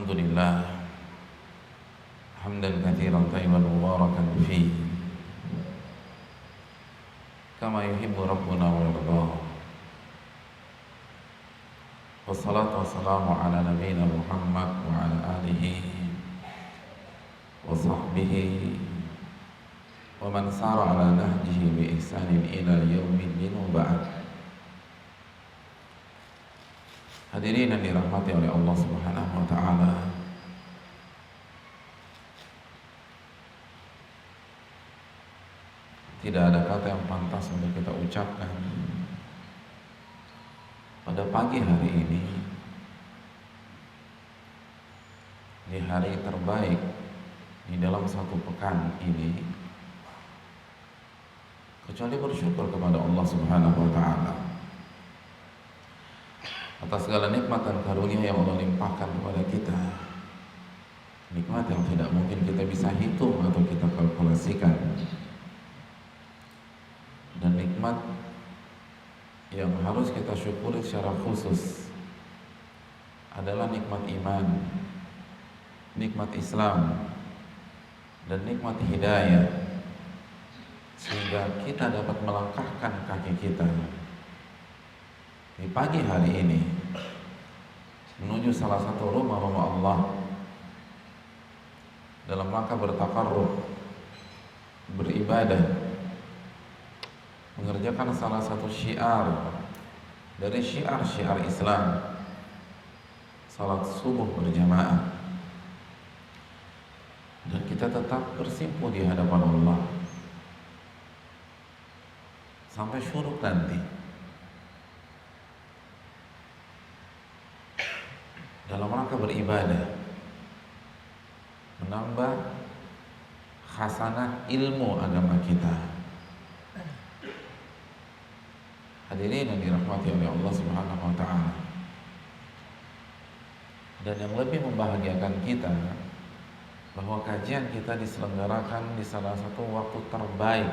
Alhamdulillah hamdan katsiran tayyiban mubarakan fihi kama yuhibbu rabbuna wa yarda. Wassalatu wassalamu ala nabiyyina Muhammad wa ala alihi wa sahbihi wa man sara ala nahjihi bi ihsanin ila yaumiddin wa ba'd. Hadirin yang dirahmati oleh Allah Subhanahu wa taala. Tidak ada kata yang pantas untuk kita ucapkan pada pagi hari ini, di hari terbaik di dalam satu pekan ini, kecuali bersyukur kepada Allah Subhanahu wa taala atas segala nikmat dan karunia yang Allah limpahkan kepada kita. Nikmat yang tidak mungkin kita bisa hitung atau kita kalkulasikan, dan nikmat yang harus kita syukuri secara khusus adalah nikmat iman, nikmat Islam, dan nikmat hidayah, sehingga kita dapat melangkahkan kaki kita di pagi hari ini menuju salah satu rumah-rumah Allah dalam rangka bertaqarrub, beribadah, mengerjakan salah satu syiar dari syiar-syiar Islam, salat subuh berjamaah, dan kita tetap bersimpuh di hadapan Allah sampai syuruk nanti dalam rangka beribadah, menambah khasanah ilmu agama kita. Hadirin yang dirahmati oleh Allah Subhanahu wa taala. Dan yang lebih membahagiakan kita, bahwa kajian kita diselenggarakan di salah satu waktu terbaik,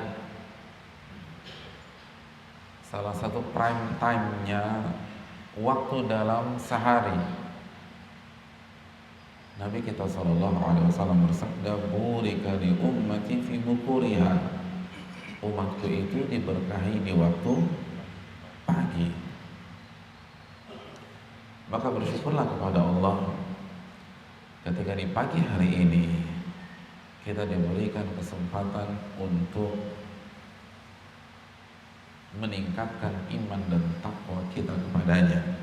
salah satu prime time-nya waktu dalam sehari. Nabi kita SAW bersabda, "Burika li ummati fi bukuriha." Umatku itu diberkahi di waktu pagi. Maka bersyukurlah kepada Allah ketika di pagi hari ini kita diberikan kesempatan untuk meningkatkan iman dan takwa kita kepadanya.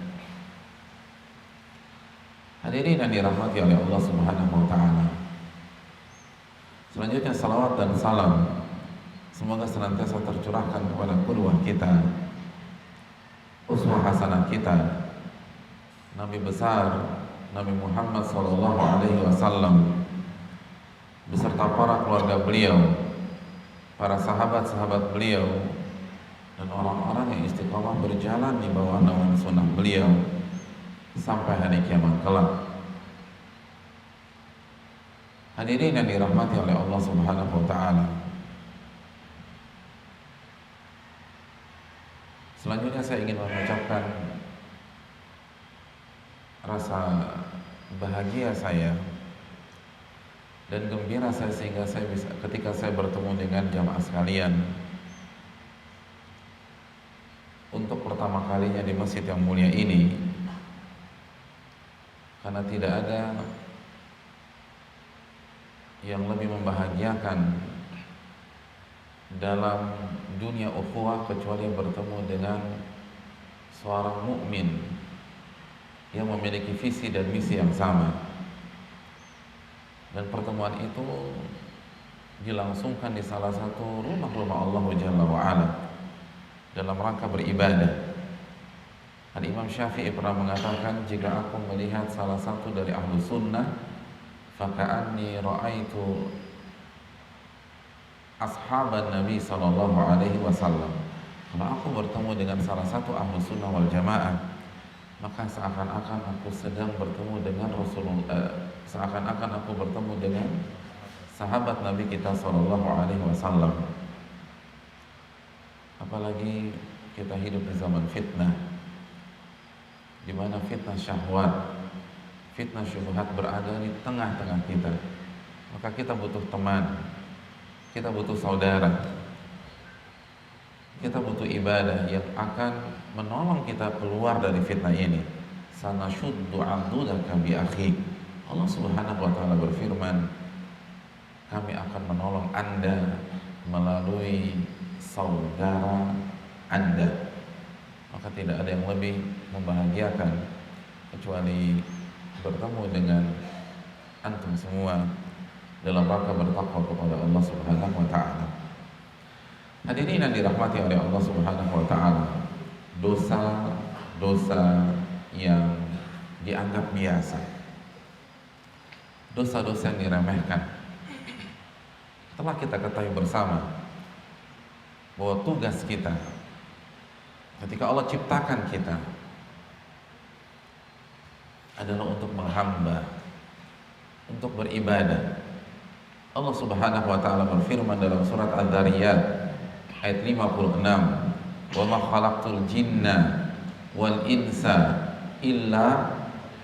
Hadirin yang dirahmati oleh Allah Subhanahu wa taala. Selanjutnya salawat dan salam semoga senantiasa tercurahkan kepada qudwah kita, uswah hasanah kita, Nabi besar Nabi Muhammad sallallahu alaihi wasallam beserta para keluarga beliau, para sahabat-sahabat beliau, dan orang-orang yang istiqamah berjalan di bawah naungan sunnah beliau sampai hari kiamat kelak. Hadirin yang dirahmati oleh Allah Subhanahu wa taala. Selanjutnya saya ingin mengucapkan rasa bahagia saya dan gembira saya sehingga saya bisa, ketika saya bertemu dengan jamaah sekalian untuk pertama kalinya di masjid yang mulia ini, karena tidak ada yang lebih membahagiakan dalam dunia ukhuwah kecuali bertemu dengan seorang mukmin yang memiliki visi dan misi yang sama. Dan pertemuan itu dilangsungkan di salah satu rumah-rumah Allah Jalla wa'ala dalam rangka beribadah. Al-Imam Syafi'i pernah mengatakan, jika aku melihat salah satu dari ahlu sunnah, faka'anni ra'aitu ashaban Nabi sallallahu alaihi wasallam. Kalau aku bertemu dengan salah satu ahlu sunnah wal jamaah, maka seakan-akan aku sedang bertemu dengan Rasulullah, seakan-akan aku bertemu dengan sahabat Nabi kita sallallahu alaihi wasallam. Apalagi kita hidup di zaman fitnah, di mana fitnah syahwat, fitnah syubhat berada di tengah-tengah kita, maka kita butuh teman, kita butuh saudara, kita butuh ibadah yang akan menolong kita keluar dari fitnah ini. Sanashuddu 'adudaka bi akhi. Allah Subhanahu wa taala berfirman, kami akan menolong Anda melalui saudara Anda. Maka tidak ada yang lebih membahagiakan kecuali bertemu dengan antum semua dalam rangka bertakwa kepada Allah Subhanahu wa taala. Hadirin yang dirahmati oleh Allah Subhanahu wa taala, dosa-dosa yang dianggap biasa, dosa-dosa yang diremehkan, telah kita ketahui bersama bahwa tugas kita ketika Allah ciptakan kita adalah untuk menghamba, untuk beribadah. Allah Subhanahu wa taala berfirman dalam surat Adz-Dzariyat ayat 56, "Wa ma khalaqtul jinna wal insa illa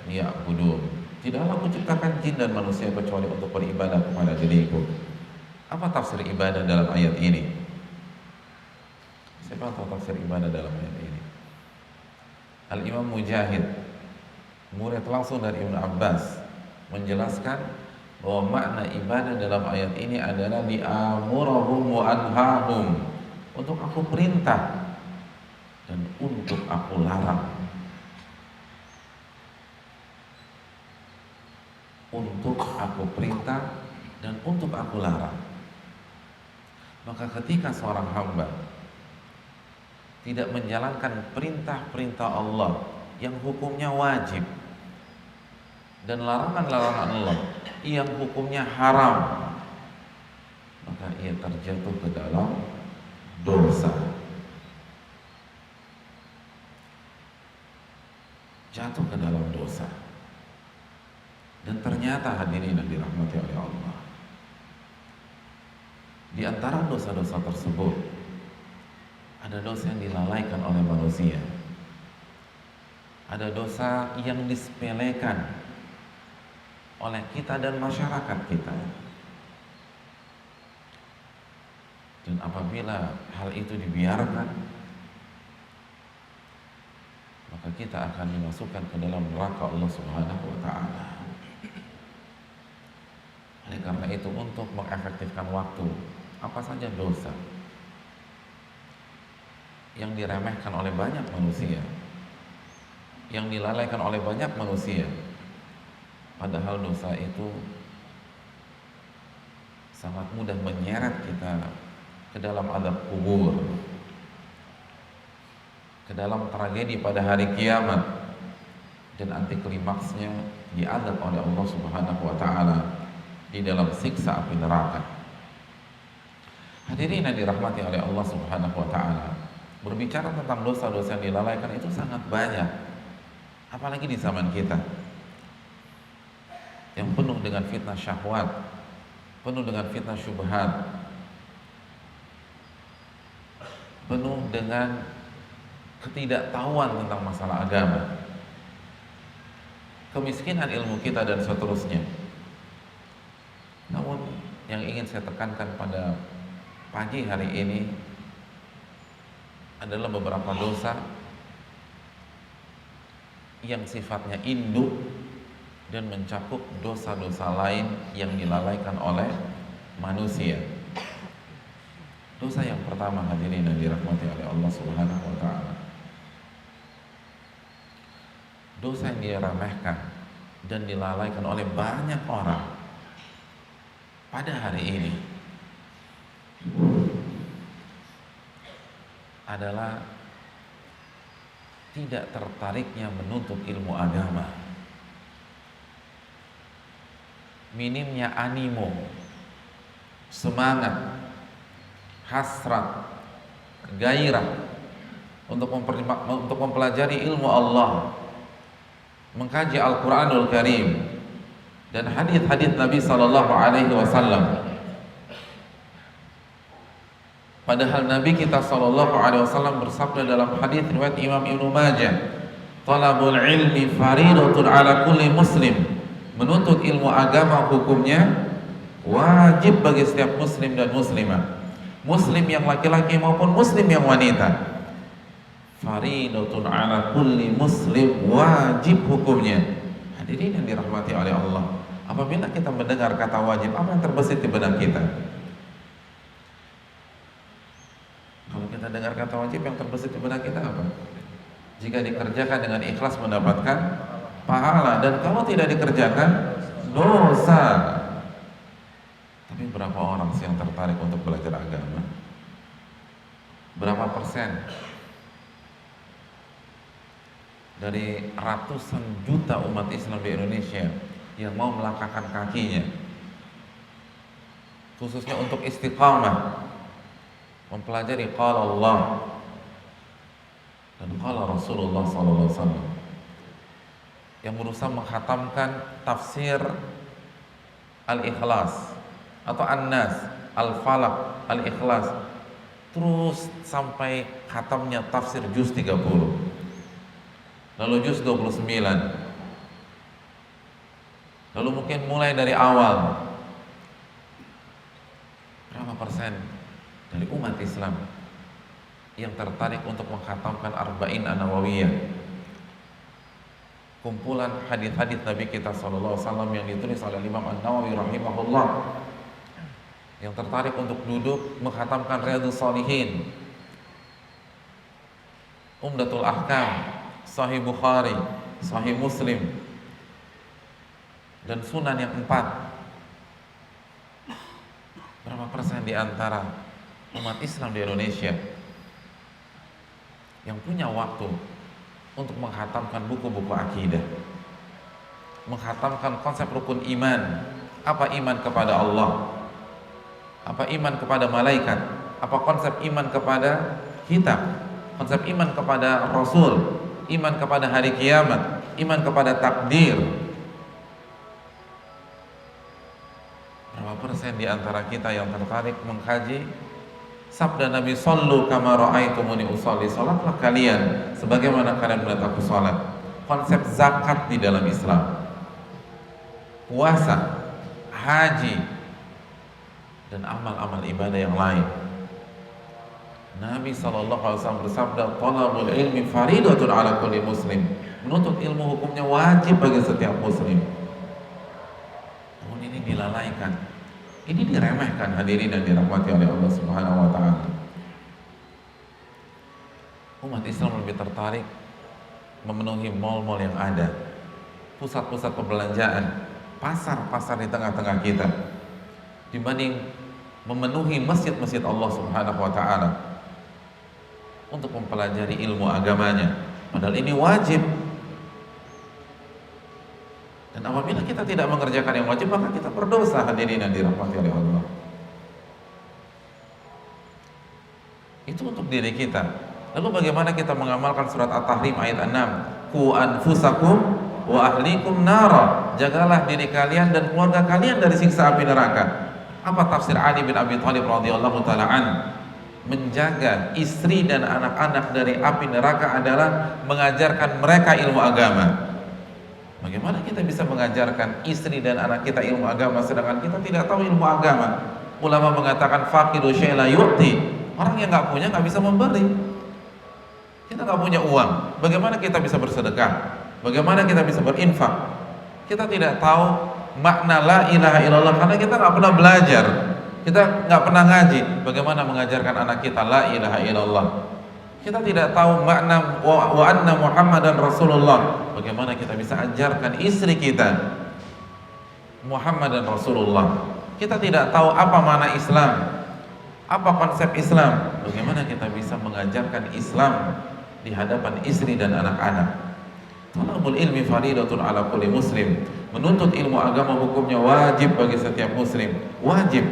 liya'budun." Tidaklah aku ciptakan jin dan manusia kecuali untuk beribadah kepada diriku. Apa tafsir ibadah dalam ayat ini? Siapa tahu tafsir ibadah dalam ayat ini? Al-Imam Mujahid, murid langsung dari Ibnu Abbas, menjelaskan bahwa makna ibadah dalam ayat ini adalah li'amurahum wa anhahum, untuk aku perintah dan untuk aku larang. Untuk aku perintah dan untuk aku larang. Maka ketika seorang hamba tidak menjalankan perintah-perintah Allah yang hukumnya wajib dan larangan-larangan Allah yang hukumnya haram, maka ia terjatuh ke dalam dosa. Jatuh ke dalam dosa. Dan ternyata hadirin yang dirahmati oleh Allah, di antara dosa-dosa tersebut ada dosa yang dilalaikan oleh manusia, ada dosa yang disepelekan oleh kita dan masyarakat kita. Dan apabila hal itu dibiarkan, maka kita akan dimasukkan ke dalam neraka Allah Subhanahu wa taala. Oleh karena itu, untuk mengefektifkan waktu, apa saja dosa yang diremehkan oleh banyak manusia, yang dilalaikan oleh banyak manusia, padahal dosa itu sangat mudah menyeret kita ke dalam azab kubur, ke dalam tragedi pada hari kiamat, dan anti klimaksnya diazab oleh Allah Subhanahu wa taala di dalam siksa api neraka. Hadirin yang dirahmati oleh Allah Subhanahu wa taala, berbicara tentang dosa-dosa yang dilalaikan itu sangat banyak, apalagi di zaman kita yang penuh dengan fitnah syahwat, penuh dengan fitnah syubhat, penuh dengan ketidaktahuan tentang masalah agama, kemiskinan ilmu kita, dan seterusnya. Namun yang ingin saya tekankan pada pagi hari ini adalah beberapa dosa yang sifatnya induk dan mencakup dosa-dosa lain yang dilalaikan oleh manusia. Dosa yang pertama, hadirin yang dirahmati oleh Allah Subhanahu wa taala, dosa yang diremehkan dan dilalaikan oleh banyak orang pada hari ini adalah tidak tertariknya menuntut ilmu agama, minimnya animo, semangat, hasrat, gairah untuk mempelajari ilmu Allah, mengkaji Al-Quranul Karim dan hadis-hadis Nabi Sallallahu Alaihi Wasallam. Padahal Nabi kita Sallallahu Alaihi Wasallam bersabda dalam hadis riwayat Imam Ibnu Majah, Talabul ilmi faridatun ala kulli muslim. Menuntut ilmu agama hukumnya wajib bagi setiap muslim dan muslimah, muslim yang laki-laki maupun muslim yang wanita. Faridatun ala kulli muslim, wajib hukumnya. Hadirin yang dirahmati oleh Allah, apabila kita mendengar kata wajib, apa yang terbesit di benak kita? Kalau kita dengar kata wajib, yang terbesit di benak kita apa? Jika dikerjakan dengan ikhlas mendapatkan pahala, dan kalau tidak dikerjakan dosa. Tapi berapa orang sih yang tertarik untuk belajar agama? Berapa persen dari ratusan juta umat Islam di Indonesia yang mau melangkahkan kakinya, khususnya untuk istiqamah mempelajari qala Allah dan qala Rasulullah SAW, yang berusaha menghatamkan tafsir Al-Ikhlas atau An-Nas, Al-Falaq, Al-Ikhlas, terus sampai khatamnya tafsir juz 30, lalu juz 29, lalu mungkin mulai dari awal. Berapa persen dari umat Islam yang tertarik untuk menghatamkan Arba'in An-Nawawiyah, kumpulan hadis-hadis Nabi kita SAW yang ditulis oleh Imam An-Nawawi rahimahullah, yang tertarik untuk duduk menghatamkan Riyadhus Shalihin, Umdatul Ahkam, Sahih Bukhari, Sahih Muslim, dan Sunan yang 4. Berapa persen di antara umat Islam di Indonesia yang punya waktu untuk menghatamkan buku-buku akidah, menghatamkan konsep rukun iman? Apa iman kepada Allah? Apa iman kepada malaikat? Apa konsep iman kepada kitab? Konsep iman kepada Rasul? Iman kepada hari kiamat? Iman kepada takdir? Berapa persen di antara kita yang tertarik mengkaji sabda Nabi, sallu kama ra'aitumuni usolli, salatlah kalian sebagaimana kalian melihat aku salat. Konsep zakat di dalam Islam, puasa, haji, dan amal-amal ibadah yang lain. Nabi SAW bersabda, talabul ilmi faridatun ala kulli muslim. Menuntut ilmu hukumnya wajib bagi setiap muslim. Namun ini dilalaikan, ini diremehkan, hadirin dan dirahmati oleh Allah Subhanahu wa taala. Umat Islam lebih tertarik memenuhi mal-mal yang ada, pusat-pusat perbelanjaan, pasar-pasar di tengah-tengah kita, dibanding memenuhi masjid-masjid Allah Subhanahu wa taala untuk mempelajari ilmu agamanya. Padahal ini wajib. Dan apabila kita tidak mengerjakan yang wajib, maka kita berdosa, hadirin yang dirahmati oleh Allah. Itu untuk diri kita. Lalu bagaimana kita mengamalkan surat At-Tahrim ayat 6? Qu anfusakum wa ahlikum nara. Jagalah diri kalian dan keluarga kalian dari siksa api neraka. Apa tafsir Ali bin Abi Thalib radhiyallahu taala an? Menjaga istri dan anak-anak dari api neraka adalah mengajarkan mereka ilmu agama. Bagaimana kita bisa mengajarkan istri dan anak kita ilmu agama sedangkan kita tidak tahu ilmu agama? Ulama mengatakan faqidu syai' la yu'ti. Orang yang nggak punya nggak bisa memberi. Kita nggak punya uang, bagaimana kita bisa bersedekah? Bagaimana kita bisa berinfak? Kita tidak tahu makna la ilaha illallah karena kita nggak pernah belajar, kita nggak pernah ngaji. Bagaimana mengajarkan anak kita la ilaha illallah? Kita tidak tahu makna wa anna Muhammadan Rasulullah. Bagaimana kita bisa ajarkan istri kita Muhammadan Rasulullah? Kita tidak tahu apa makna Islam, apa konsep Islam. Bagaimana kita bisa mengajarkan Islam di hadapan istri dan anak-anak? Talabul ilmi faridatun ala kulli muslim. Menuntut ilmu agama hukumnya wajib bagi setiap muslim. Wajib.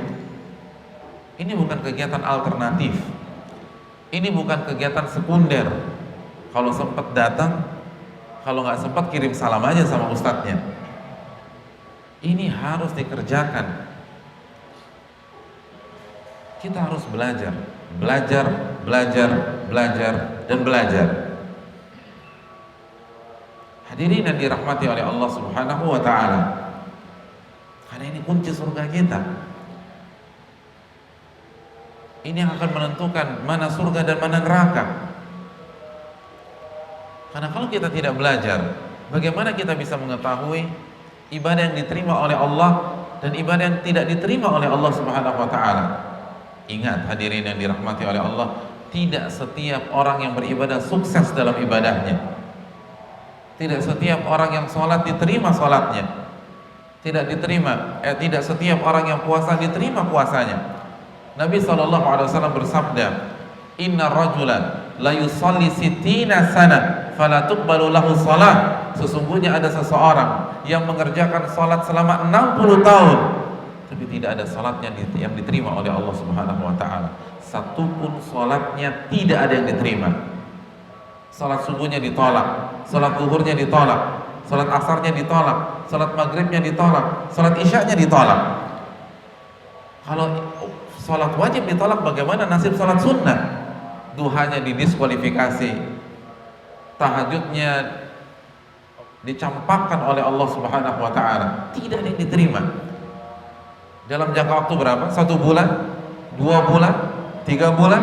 Ini bukan kegiatan alternatif. Ini bukan kegiatan sekunder. Kalau sempat datang, kalau nggak sempat kirim salam aja sama ustadznya. Ini harus dikerjakan. Kita harus belajar, belajar, belajar, belajar, dan belajar. Hadirin yang dirahmati oleh Allah Subhanahu wa taala. Karena ini kunci surga kita. Ini yang akan menentukan mana surga dan mana neraka. Karena kalau kita tidak belajar, bagaimana kita bisa mengetahui ibadah yang diterima oleh Allah dan ibadah yang tidak diterima oleh Allah Subhanahu wa taala? Ingat hadirin yang dirahmati oleh Allah, tidak setiap orang yang beribadah sukses dalam ibadahnya. Tidak setiap orang yang sholat diterima sholatnya. Tidak setiap orang yang puasa diterima puasanya. Nabi SAW bersabda, Inna rajulan la yusalli sittina sana fala tuqbalu lahu salat. Sesungguhnya ada seseorang yang mengerjakan salat selama 60 tahun tapi tidak ada salatnya yang diterima oleh Allah Subhanahu wa taala. Satupun salatnya tidak ada yang diterima. Salat subuhnya ditolak, salat zuhurnya ditolak, salat asarnya ditolak, salat maghribnya ditolak, salat isyanya ditolak. Kalau salat wajib ditolak, bagaimana nasib salat sunnah? Duhanya didiskualifikasi, tahajudnya dicampakkan oleh Allah Subhanahu wa taala, tidak ada yang diterima. Dalam jangka waktu berapa? 1 bulan, 2 bulan, 3 bulan,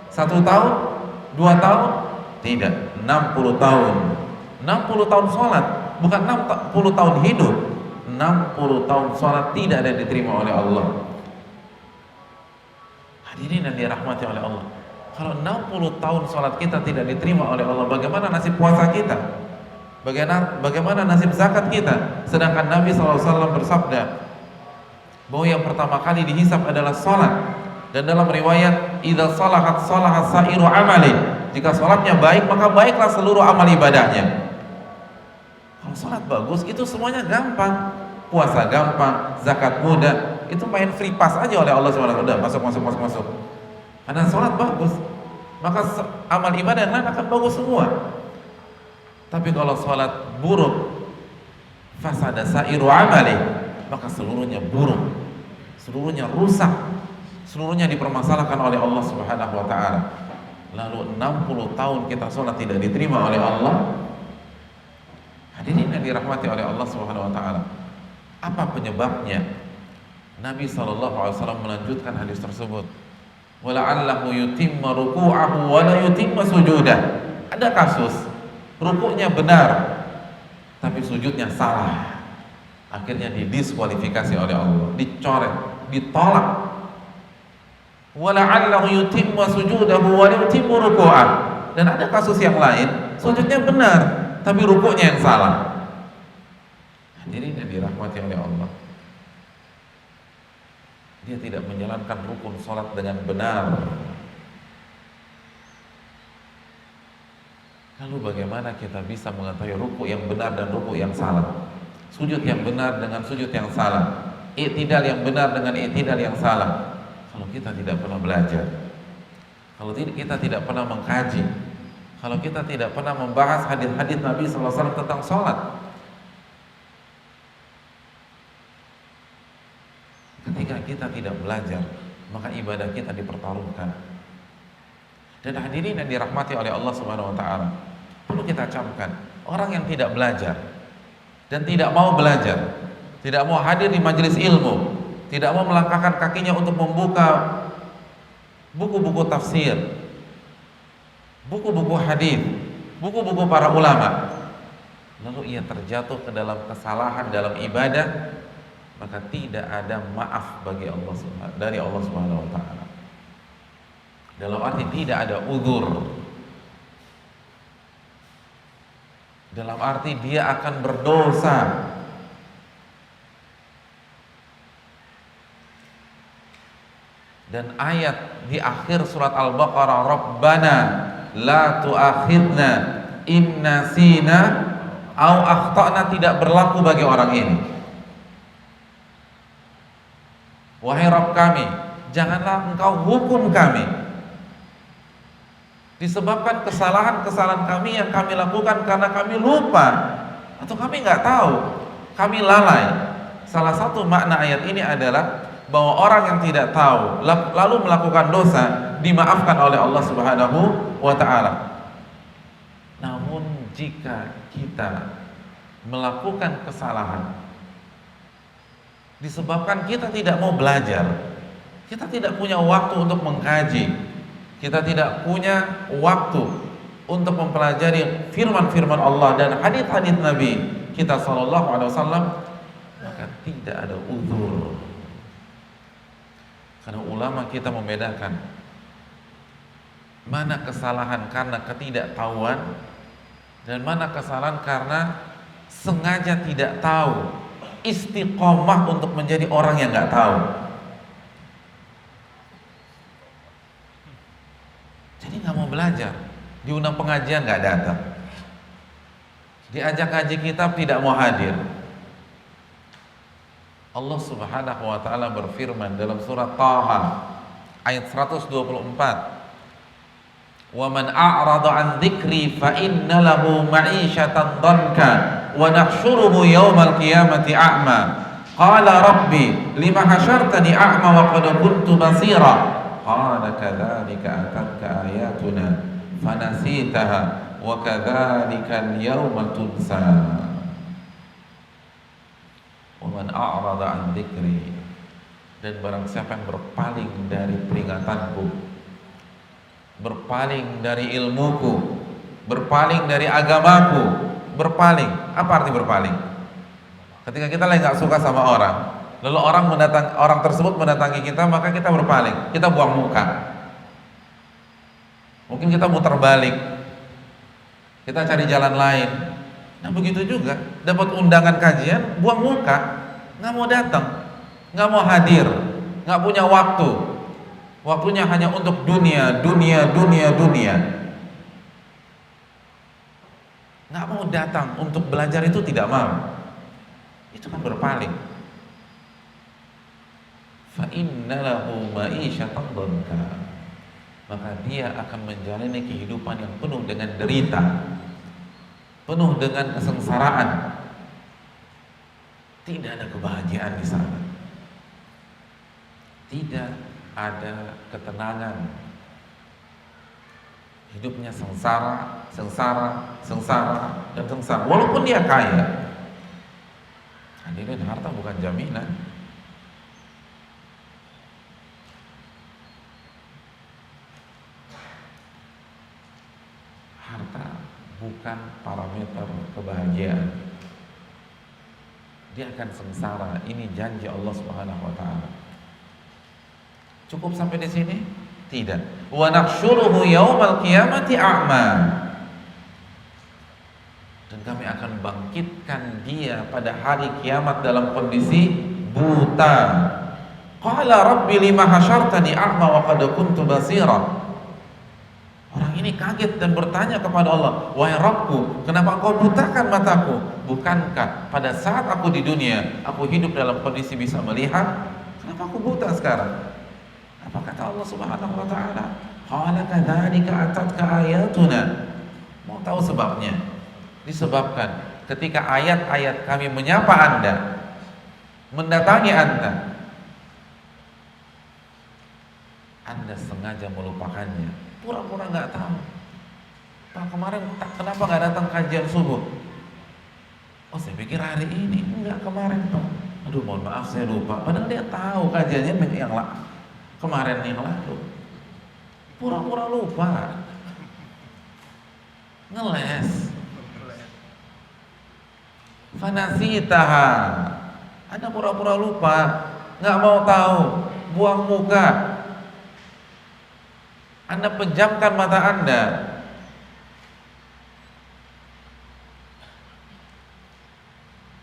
1 tahun, 2 tahun? Tidak, 60 tahun. 60 tahun sholat, bukan 60 tahun hidup. 60 tahun sholat tidak ada yang diterima oleh Allah. Hadirin yang dirahmati oleh Allah, kalau 60 tahun sholat kita tidak diterima oleh Allah, bagaimana nasib puasa kita? Bagaimana nasib zakat kita? Sedangkan Nabi SAW bersabda bahwa yang pertama kali dihisab adalah sholat. Dan dalam riwayat, idza salahat salahat sa'iru amali. Jika sholatnya baik, maka baiklah seluruh amal ibadahnya. Kalau sholat bagus, itu semuanya gampang. Puasa gampang, zakat mudah. Itu main free pass aja oleh Allah SWT. Udah, masuk. Karena sholat bagus, maka amal ibadah yang lain akan bagus semua. Tapi kalau sholat buruk, fasada sa'iru amali, maka seluruhnya buruk, seluruhnya rusak, seluruhnya dipermasalahkan oleh Allah Subhanahu wa taala. Lalu 60 tahun kita sholat tidak diterima oleh Allah. Hadirin yang dirahmati oleh Allah Subhanahu wa taala, apa penyebabnya? Nabi SAW melanjutkan hadis tersebut, wala'allahu yutimma ruku'ahu wa la yutimma sujudah. Ada kasus rukuknya benar tapi sujudnya salah, akhirnya didiskualifikasi oleh Allah, dicoret, ditolak. Wala'allahu yutimma sujudahu wa la yutimma ruku'ah. Dan ada kasus yang lain, sujudnya benar tapi rukuknya yang salah. Hadirin yang dirahmati oleh Allah, dia tidak menjalankan rukun sholat dengan benar. Lalu bagaimana kita bisa mengetahui rukuk yang benar dan rukuk yang salah? Sujud yang benar dengan sujud yang salah, i'tidal yang benar dengan i'tidal yang salah. Kalau kita tidak pernah belajar, kalau kita tidak pernah mengkaji, kalau kita tidak pernah membahas hadis-hadis Nabi SAW tentang sholat, ketika kita tidak belajar, maka ibadah kita dipertaruhkan. Dan hadirin yang dirahmati oleh Allah Subhanahu wa taala, perlu kita camkan, orang yang tidak belajar dan tidak mau belajar, tidak mau hadir di majelis ilmu, tidak mau melangkahkan kakinya untuk membuka buku-buku tafsir, buku-buku hadis, buku-buku para ulama, lalu ia terjatuh ke dalam kesalahan dalam ibadah, maka tidak ada maaf bagi Allah dari Allah Subhanahu wa taala. Dalam arti tidak ada uzur. Dalam arti dia akan berdosa. Dan ayat di akhir surat Al-Baqarah, Rabbana la tu'akhidna in nasina au akhtana, tidak berlaku bagi orang ini. Wahai Rabb kami, janganlah engkau hukum kami disebabkan kesalahan-kesalahan kami yang kami lakukan karena kami lupa atau kami nggak tahu, kami lalai. Salah satu makna ayat ini adalah bahwa orang yang tidak tahu lalu melakukan dosa dimaafkan oleh Allah Subhanahu wa taala. Namun jika kita melakukan kesalahan disebabkan kita tidak mau belajar, kita tidak punya waktu untuk mengkaji, kita tidak punya waktu untuk mempelajari firman-firman Allah dan hadis-hadis Nabi kita sallallahu alaihi wasallam, maka tidak ada uzur. Karena ulama kita membedakan mana kesalahan karena ketidaktahuan dan mana kesalahan karena sengaja tidak tahu, istiqomah untuk menjadi orang yang nggak tahu. Jadi nggak mau belajar, diundang pengajian nggak datang, diajak ngaji kitab tidak mau hadir. Allah Subhanahu wa taala berfirman dalam surat Taha ayat 124, "Wa man a'rada 'an dzikri fa inna lahu ma'isyatan dhanka wa nahsyuruhu yaumal qiyamati a'ma. Qala rabbi lima hasyartani a'ma wa qad kuntu basira. Qala kadzalika atatka ayatuna fanasitaha wa kadzalika al-yawma tunsa." Man a'rada an dzikri, dan barang siapa yang berpaling dari peringatanku, berpaling dari ilmuku, berpaling dari agamaku. Berpaling, apa arti berpaling? Ketika kita lagi nggak suka sama orang, lalu orang tersebut mendatangi kita, maka kita berpaling, kita buang muka. Mungkin kita muter balik, kita cari jalan lain. Nah begitu juga, dapat undangan kajian, buang muka, nggak mau datang, nggak mau hadir, nggak punya waktu, waktunya hanya untuk dunia, nggak mau datang untuk belajar, itu tidak mau, itu kan berpaling. Fa inna lahu ma'isyatan dhanka, maka dia akan menjalani kehidupan yang penuh dengan derita, penuh dengan kesengsaraan. Tidak ada kebahagiaan di sana, tidak ada ketenangan. Hidupnya sengsara, dan sengsara. Walaupun dia kaya. Hadirin, harta bukan jaminan. Harta bukan parameter kebahagiaan. Dia akan sengsara. Ini janji Allah Subhanahu wa taala. Cukup sampai di sini? Tidak. Wa nahsyuruhu yaumal qiyamati a'ma. Dan kami akan bangkitkan dia pada hari kiamat dalam kondisi buta. Qala rabbi lima hasyartani a'ma wa qad kuntu basira. Orang ini kaget dan bertanya kepada Allah, "Wahai Rabbku, kenapa Engkau butakan mataku? Bukankah pada saat aku di dunia, aku hidup dalam kondisi bisa melihat? Kenapa aku buta sekarang?" Apa kata Allah Subhanahu wa taala? "Qala kadzalika atatka ayatuna." Mau tahu sebabnya? Disebabkan ketika ayat-ayat kami menyapa Anda, mendatangi Anda sengaja melupakannya. Pura-pura nggak tahu. Pak, kemarin kenapa nggak datang kajian subuh? Oh, saya pikir hari ini. Enggak, kemarin Pak. Aduh, mohon maaf saya lupa. Padahal dia tahu kajiannya yang kemarin yang lalu. Pura-pura lupa. Ngeles. Fanasitaha. Anda pura-pura lupa, nggak mau tahu, buang muka. Anda pejamkan mata Anda.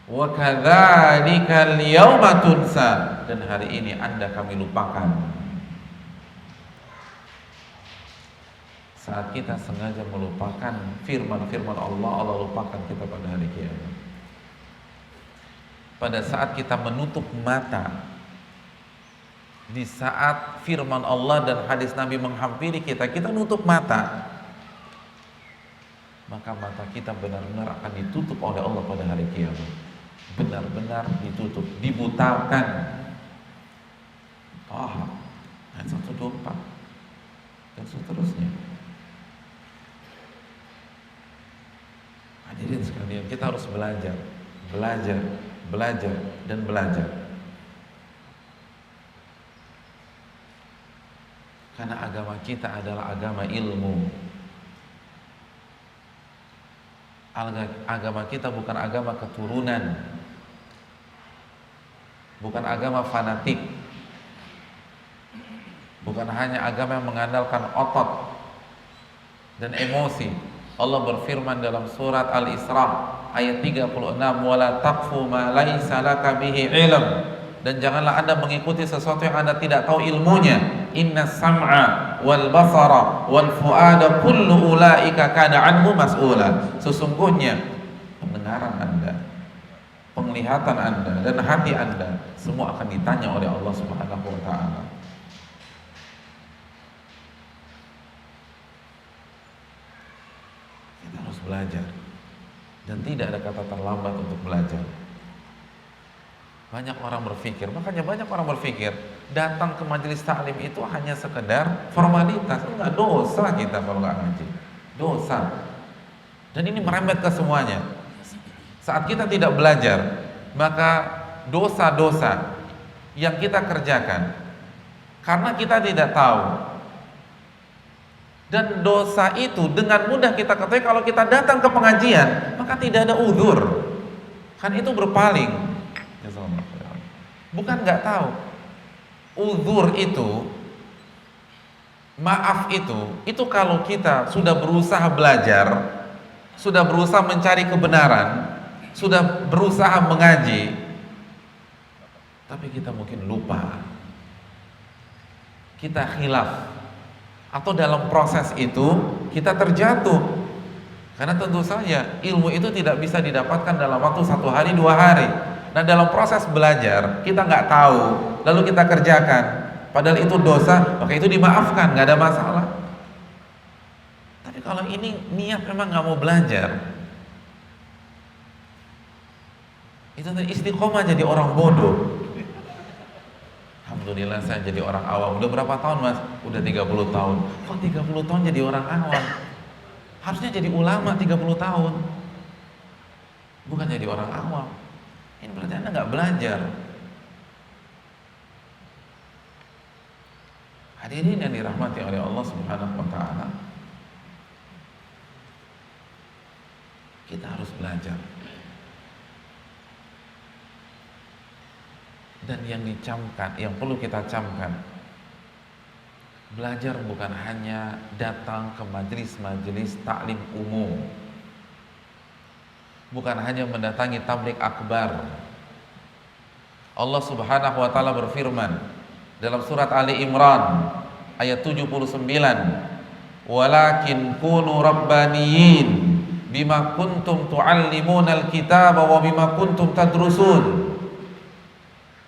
Wa kadzalika al-yauma tunsa, dan hari ini Anda kami lupakan. Saat kita sengaja melupakan firman-firman Allah, Allah lupakan kita pada hari kiamat. Pada saat kita menutup mata, di saat firman Allah dan hadis Nabi menghampiri kita, kita nutup mata, maka mata kita benar-benar akan ditutup oleh Allah pada hari kiamat. Benar-benar ditutup, dibutakan. Ayat 124 dan seterusnya. Hadirin sekalian, kita harus belajar, belajar, belajar, dan belajar. Karena agama kita adalah agama ilmu. Agama kita bukan agama keturunan, bukan agama fanatik, bukan hanya agama yang mengandalkan otot dan emosi. Allah berfirman dalam surat Al-Isra ayat 36, "Wala taqfu ma laisa laka bihi ilm." Dan janganlah Anda mengikuti sesuatu yang Anda tidak tahu ilmunya. Inna sam'a wal basara wal fuada kullu ulaika kana anhu mas'ula. Sesungguhnya pendengaran Anda, penglihatan Anda, dan hati Anda semua akan ditanya oleh Allah Subhanahu wa taala. Kita harus belajar, dan tidak ada kata terlambat untuk belajar. Banyak orang berpikir, makanya banyak orang berpikir datang ke majelis taklim itu hanya sekedar formalitas. Enggak, dosa kita kalau nggak ngaji, dosa. Dan ini merembet ke semuanya. Saat kita tidak belajar, maka dosa-dosa yang kita kerjakan karena kita tidak tahu, dan dosa itu dengan mudah kita ketahui kalau kita datang ke pengajian, maka tidak ada uzur. Kan itu berpaling. Bukan nggak tahu. Uzur itu, maaf itu kalau kita sudah berusaha belajar, sudah berusaha mencari kebenaran, sudah berusaha mengaji, tapi kita mungkin lupa, kita khilaf, atau dalam proses itu kita terjatuh. Karena tentu saja ilmu itu tidak bisa didapatkan dalam waktu 1 hari 2 hari. Nah, dalam proses belajar kita nggak tahu, lalu kita kerjakan, padahal itu dosa, maka itu dimaafkan, nggak ada masalah. Tapi kalau ini niat memang nggak mau belajar, itu istiqomah jadi orang bodoh. Alhamdulillah saya jadi orang awam. Udah berapa tahun mas? Udah 30 tahun. Kok 30 tahun jadi orang awam? Harusnya jadi ulama 30 tahun, bukan jadi orang awam. Ini berarti Anda nggak belajar. Hadirin yang dirahmati oleh Allah Subhanahu wa taala, kita harus belajar. Dan yang dicamkan, yang perlu kita camkan, belajar bukan hanya datang ke majelis-majelis taklim umum, bukan hanya mendatangi tablik akbar. Allah Subhanahu wa taala berfirman dalam surat Ali Imran ayat 79, "Walakin kunu rabbaniyin bima kuntum tuallimunal kitaba wa bima kuntum tadrusun."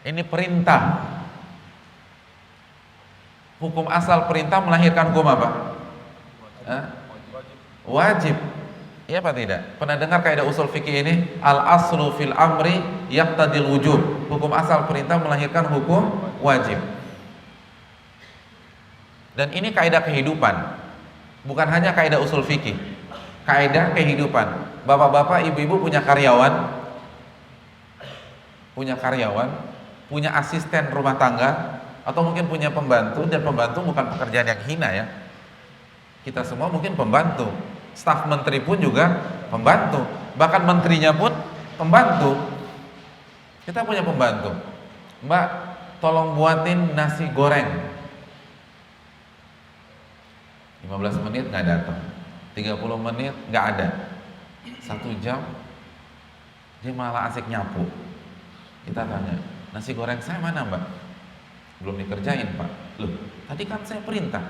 Ini perintah. Hukum asal perintah melahirkan hukum apa? Wajib. Iya apa tidak? Pernah dengar kaidah usul fikih ini? Al aslu fil amri yaqtadil wujub. Hukum asal perintah melahirkan hukum wajib. Dan ini kaidah kehidupan, bukan hanya kaidah usul fikih. Kaidah kehidupan. Bapak-bapak, ibu-ibu punya karyawan, punya asisten rumah tangga, atau mungkin punya pembantu, dan pembantu bukan pekerjaan yang hina ya. Kita semua mungkin pembantu. Staf menteri pun juga pembantu, bahkan menterinya pun pembantu. Kita punya pembantu. Mbak, tolong buatin nasi goreng. 15 menit nggak datang, 30 menit nggak ada, 1 jam dia malah asik nyapu. Kita tanya, nasi goreng saya mana mbak? Belum dikerjain pak. Loh, tadi kan saya perintah.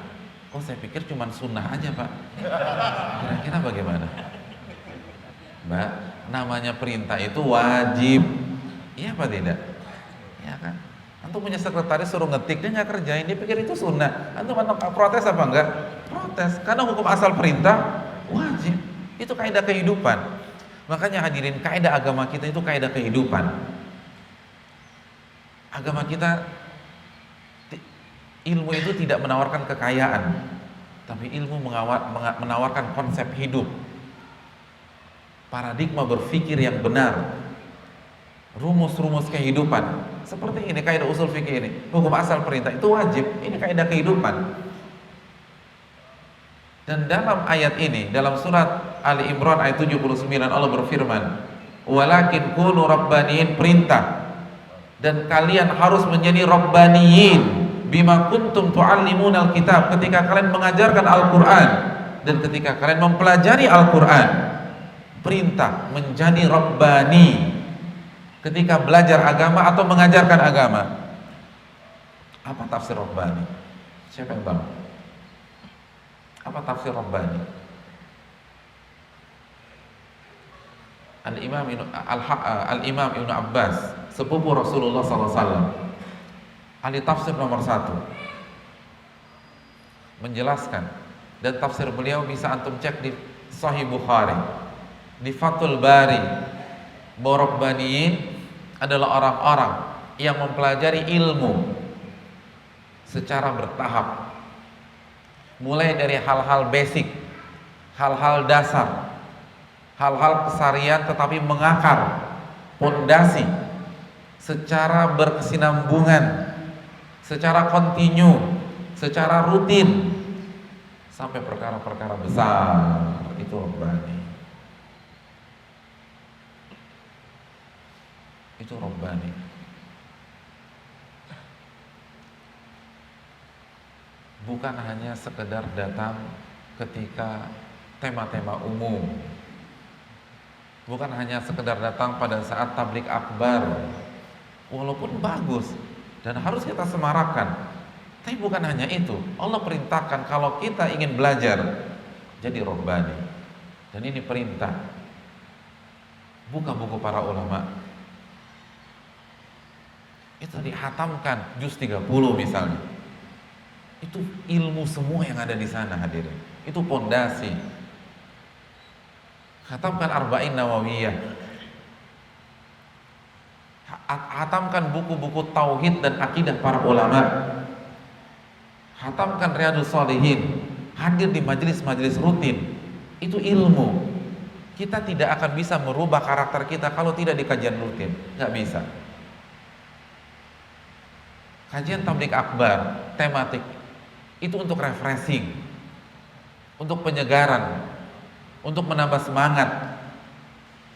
Oh saya pikir cuma sunnah aja pak. Kira-kira bagaimana? Mbak, namanya perintah itu wajib. Iya apa tidak? Ya kan? Antum punya sekretaris suruh ngetik, dia nggak kerjain, dia pikir itu sunnah. Antum protes apa enggak? Protes, karena hukum asal perintah wajib. Itu kaidah kehidupan. Makanya hadirin, kaidah agama kita itu kaidah kehidupan. Agama kita, ilmu itu tidak menawarkan kekayaan, tapi ilmu menawarkan konsep hidup. paradigma berpikir yang benar, rumus-rumus kehidupan. Seperti ini kaidah usul fikih ini, hukum asal perintah itu wajib, ini kaidah kehidupan. Dan dalam ayat ini, dalam surat Ali Imran ayat 79, Allah berfirman, walakin kunu rabbaniyin, perintah, dan kalian harus menjadi rabbaniyin bima kuntum tuallimunal kitab, ketika kalian mengajarkan Al-Quran dan ketika kalian mempelajari Al-Quran. Perintah menjadi rabbani ketika belajar agama atau mengajarkan agama. Apa tafsir rabbani? Siapa yang tahu? Apa tafsir rabbani? Al-Imam Ibnu Abbas, sepupu Rasulullah SAW, ahli tafsir nomor 1, menjelaskan, dan tafsir beliau bisa antum cek di Sahih Bukhari, di Fathul Bari, bahwa rabbaniyin adalah orang-orang yang mempelajari ilmu secara bertahap, mulai dari hal-hal basic, hal-hal dasar, hal-hal kesarian, tetapi mengakar, pondasi secara berkesinambungan, secara kontinu, secara rutin, sampai perkara-perkara besar. Itu rabbani. Itu rabbani. Bukan hanya sekedar datang ketika tema-tema umum, bukan hanya sekedar datang pada saat tablik akbar, walaupun bagus dan harus kita semarakkan, tapi bukan hanya itu. Allah perintahkan kalau kita ingin belajar jadi rabbani, dan ini perintah. Buka buku para ulama, itu dihatamkan juz 30 misalnya. Itu ilmu semua yang ada di sana, hadirin. Itu pondasi. Hatamkan Arba'in Nawawiyah, hatamkan buku-buku tauhid dan akidah para ulama, hatamkan Riyadhus Shalihin, hadir di majelis-majelis rutin. Itu ilmu. Kita tidak akan bisa merubah karakter kita kalau tidak di kajian rutin, nggak bisa. Kajian tablik akbar, tematik, itu untuk refreshing, untuk penyegaran, untuk menambah semangat.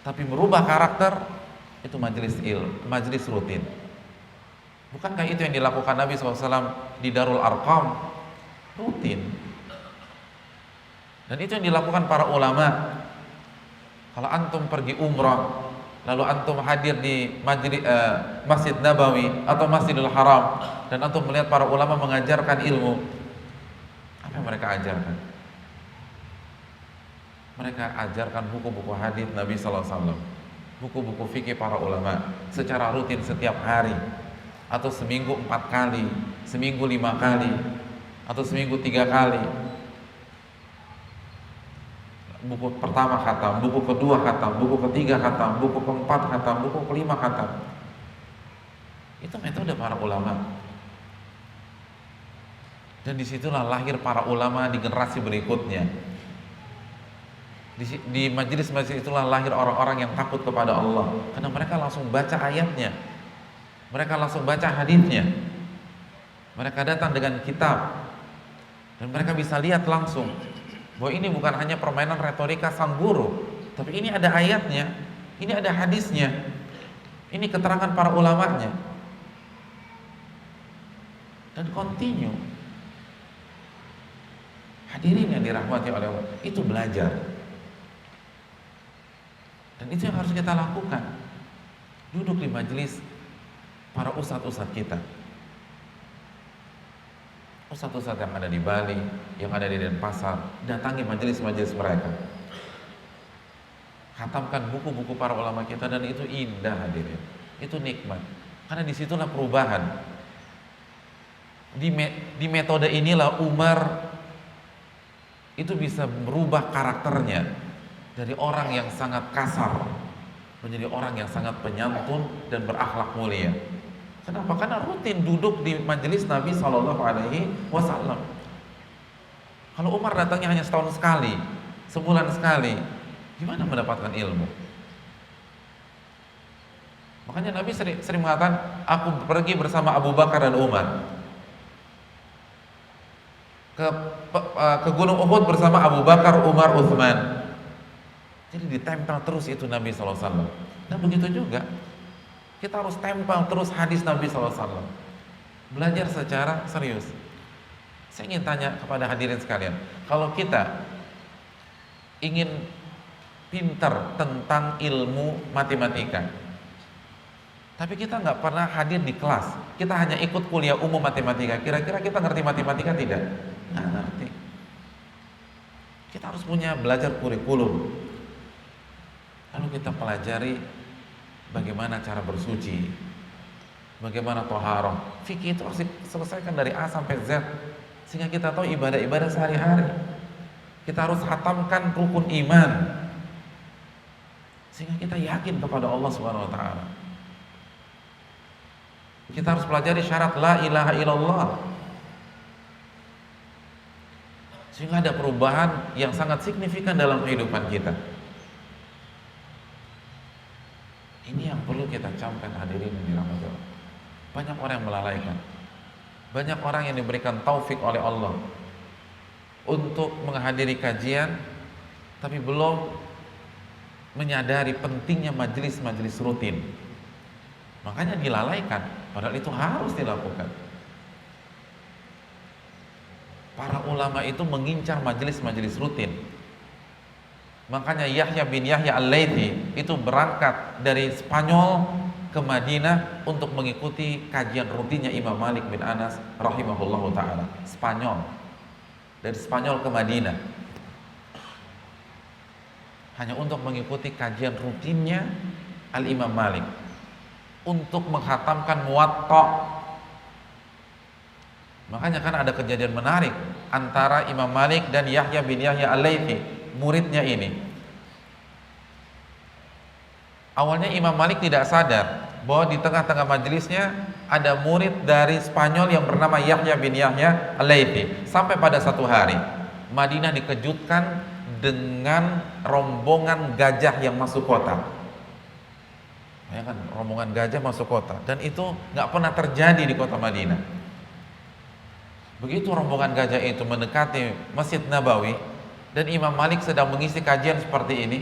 Tapi merubah karakter itu majelis rutin. Bukankah itu yang dilakukan Nabi SAW di Darul Arqam? Rutin. Dan itu yang dilakukan para ulama. Kalau antum pergi umrah, lalu antum hadir di Masjid Nabawi atau Masjidil Haram, dan antum melihat para ulama mengajarkan ilmu, apa yang mereka ajarkan? Mereka ajarkan buku-buku hadis Nabi SAW, buku-buku fikih para ulama secara rutin setiap hari, atau seminggu 4 kali, seminggu 5 kali, atau seminggu 3 kali. Buku pertama khatam, buku kedua khatam, buku ketiga khatam, buku keempat khatam, buku kelima khatam. Itu metode para ulama. Dan disitulah lahir para ulama di generasi berikutnya. Di majelis-majelis itulah lahir orang-orang yang takut kepada Allah, karena mereka langsung baca ayatnya, mereka langsung baca hadisnya, mereka datang dengan kitab, dan mereka bisa lihat langsung bahwa ini bukan hanya permainan retorika sang guru, tapi ini ada ayatnya, ini ada hadisnya, ini keterangan para ulamanya, dan continue. Hadirin yang dirahmati oleh Allah, itu belajar, dan itu yang harus kita lakukan. Duduk di majelis para ustadz-ustadz kita, ustadz-ustadz yang ada di Bali, yang ada di Denpasar, datangi majelis-majelis mereka, khatamkan buku-buku para ulama kita, dan itu indah, hadirin. Itu nikmat, karena disitulah perubahan. Di metode inilah Umar itu bisa merubah karakternya dari orang yang sangat kasar menjadi orang yang sangat penyantun dan berakhlak mulia. Kenapa? Karena rutin duduk di majelis Nabi SAW. Kalau Umar datangnya hanya setahun sekali, sebulan sekali, Gimana mendapatkan ilmu? Makanya Nabi sering mengatakan, aku pergi bersama Abu Bakar dan Umar ke Gunung Uhud bersama Abu Bakar, Umar, Uthman. Jadi ditempel terus itu Nabi SAW. Dan begitu juga kita harus tempel terus hadis Nabi SAW. Belajar secara serius. Saya ingin tanya kepada hadirin sekalian, kalau kita ingin pintar tentang ilmu matematika, tapi kita nggak pernah hadir di kelas, kita hanya ikut kuliah umum matematika, kira-kira kita ngerti matematika tidak? Nggak ngerti. Kita harus punya belajar kurikulum. Lalu kita pelajari bagaimana cara bersuci, bagaimana toharoh. Fikih itu harus diselesaikan dari A sampai Z, sehingga kita tahu ibadah-ibadah sehari-hari. Kita harus hatamkan rukun iman, sehingga kita yakin kepada Allah Subhanahu wa taala. Kita harus pelajari syarat la ilaha illallah, sehingga ada perubahan yang sangat signifikan dalam kehidupan kita. Ini yang perlu kita camkan hadirin di Ramadan. Banyak orang yang melalaikan. Banyak orang yang diberikan taufik oleh Allah untuk menghadiri kajian, tapi belum menyadari pentingnya majelis-majelis rutin. Makanya dilalaikan, padahal itu harus dilakukan. Para ulama itu mengincar majelis-majelis rutin. Makanya Yahya bin Yahya Al-Laythi itu berangkat dari Spanyol ke Madinah untuk mengikuti kajian rutinnya Imam Malik bin Anas rahimahullahu ta'ala. Spanyol, dari Spanyol ke Madinah hanya untuk mengikuti kajian rutinnya Al-Imam Malik, untuk menghatamkan Muwatta. Makanya kan ada kejadian menarik antara Imam Malik dan Yahya bin Yahya Al-Laythi, muridnya ini. Awalnya Imam Malik tidak sadar bahwa di tengah-tengah majelisnya ada murid dari Spanyol yang bernama Yahya bin Yahya Al-Laythi. Sampai pada satu hari Madinah dikejutkan dengan rombongan gajah yang masuk kota. Ya kan, rombongan gajah masuk kota, dan itu nggak pernah terjadi di kota Madinah. Begitu rombongan gajah itu mendekati Masjid Nabawi dan Imam Malik sedang mengisi kajian seperti ini,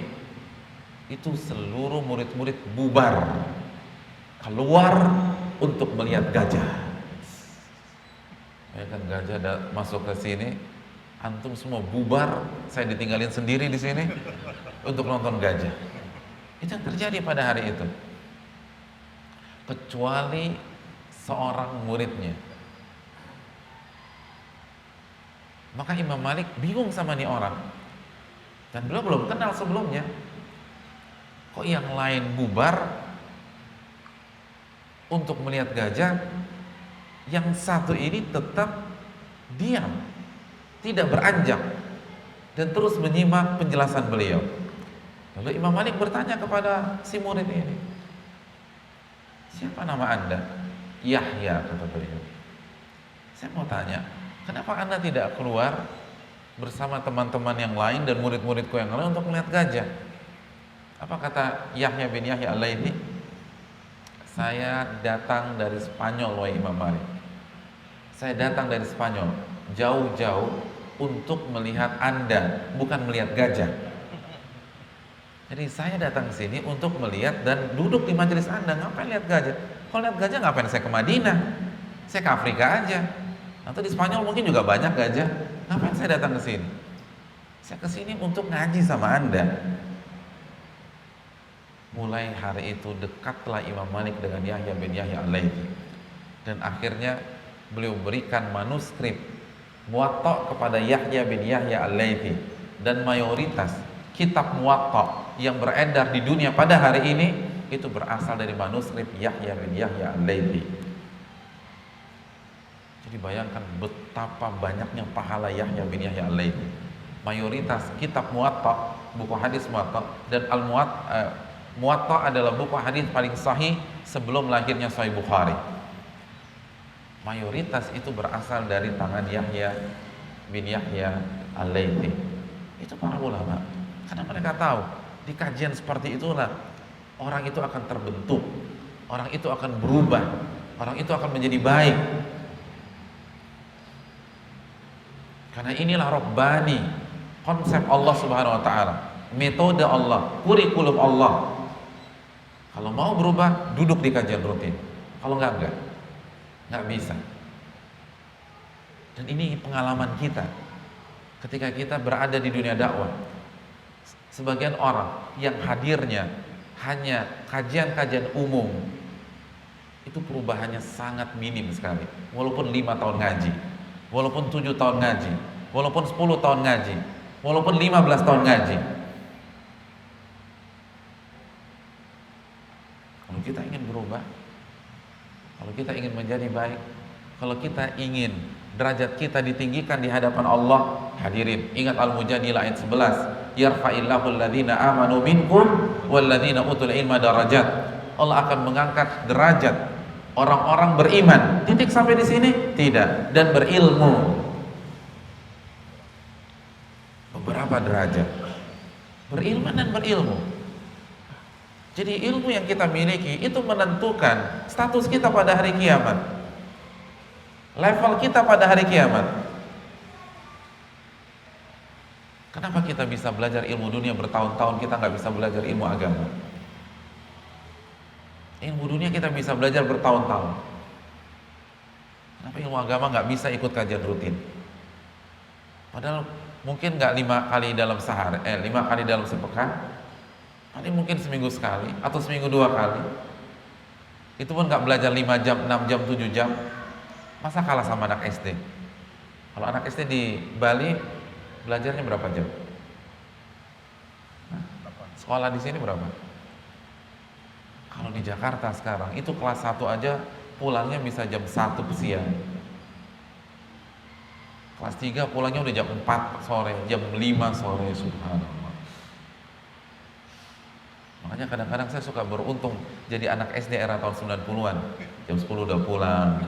itu seluruh murid-murid bubar keluar untuk melihat gajah. Ya kan, gajah masuk ke sini, antum semua bubar, saya ditinggalin sendiri di sini untuk nonton gajah. Itu yang terjadi pada hari itu. Kecuali seorang muridnya. Maka Imam Malik bingung sama nih orang, dan beliau belum kenal sebelumnya. Kok yang lain bubar untuk melihat gajah, yang satu ini tetap diam, tidak beranjak, dan terus menyimak penjelasan beliau. Lalu Imam Malik bertanya kepada si murid ini, siapa nama anda? Yahya, kata beliau. Saya mau tanya, kenapa anda tidak keluar bersama teman-teman yang lain dan murid-muridku yang lain untuk melihat gajah? Apa kata Yahya bin Yahya Al-Laythi? Saya datang dari Spanyol, wahai Imam Malik. Saya datang dari Spanyol jauh-jauh untuk melihat anda, bukan melihat gajah. Jadi saya datang ke sini untuk melihat dan duduk di majelis anda. Ngapain lihat gajah? Kalau lihat gajah ngapain saya ke Madinah? Saya ke Afrika aja. Atau di Spanyol mungkin juga banyak gajah. Ngapain saya datang ke sini? Saya ke sini untuk ngaji sama anda. Mulai hari itu dekatlah Imam Malik dengan Yahya bin Yahya Al-Laythi, dan akhirnya beliau berikan manuskrip Muwatta kepada Yahya bin Yahya Al-Laythi, dan mayoritas kitab Muwatta yang beredar di dunia pada hari ini itu berasal dari manuskrip Yahya bin Yahya Al-Laythi. Jadi bayangkan betapa banyaknya pahala Yahya bin Yahya Al-Laythi. Mayoritas kitab Muwatta, buku hadis Muwatta, dan Muwatta adalah buku hadis paling sahih sebelum lahirnya Sahih Bukhari. Mayoritas itu berasal dari tangan Yahya bin Yahya Al-Laythi. Itu para ulama, karena mereka tahu Di kajian seperti itulah orang itu akan terbentuk, orang itu akan berubah, orang itu akan menjadi baik. Karena inilah Rabbani, konsep Allah Subhanahu wa taala, metode Allah, kurikulum Allah. Kalau mau berubah, duduk di kajian rutin. Kalau enggak bisa. Dan ini pengalaman kita ketika kita berada di dunia dakwah. Sebagian orang yang hadirnya hanya kajian-kajian umum, itu perubahannya sangat minim sekali. Walaupun 5 tahun ngaji, walaupun 7 tahun ngaji, walaupun 10 tahun ngaji, walaupun 15 tahun ngaji. Kalau kita ingin berubah, kalau kita ingin menjadi baik, kalau kita ingin derajat kita ditinggikan di hadapan Allah, hadirin, ingat Al-Mujadilah ayat 11, yarfa'illahu alladhina amanu minkum walladhina utul ilma darajat. Allah akan mengangkat derajat orang-orang beriman. Titik sampai di sini? Tidak. Dan berilmu. Beberapa derajat. Beriman dan berilmu. Jadi ilmu yang kita miliki itu menentukan status kita pada hari kiamat, level kita pada hari kiamat. Kenapa kita bisa belajar ilmu dunia bertahun-tahun, kita nggak bisa belajar ilmu agama? Ilmu dunia kita bisa belajar bertahun-tahun. Kenapa ilmu agama nggak bisa ikut kajian rutin? Padahal mungkin nggak 5 kali dalam sehari, 5 kali dalam sepekan, paling mungkin seminggu sekali atau seminggu 2 kali. Itu pun nggak belajar 5 jam, 6 jam, 7 jam. Masa kalah sama anak SD? Kalau anak SD di Bali belajarnya berapa jam? Nah, sekolah di sini berapa? Kalau di Jakarta sekarang itu kelas 1 aja pulangnya bisa jam 1 siang. Kelas 3 pulangnya udah jam 4 sore, jam 5 sore, subhanallah. Makanya kadang-kadang saya suka beruntung jadi anak SD era tahun 90-an. Jam 10 udah pulang,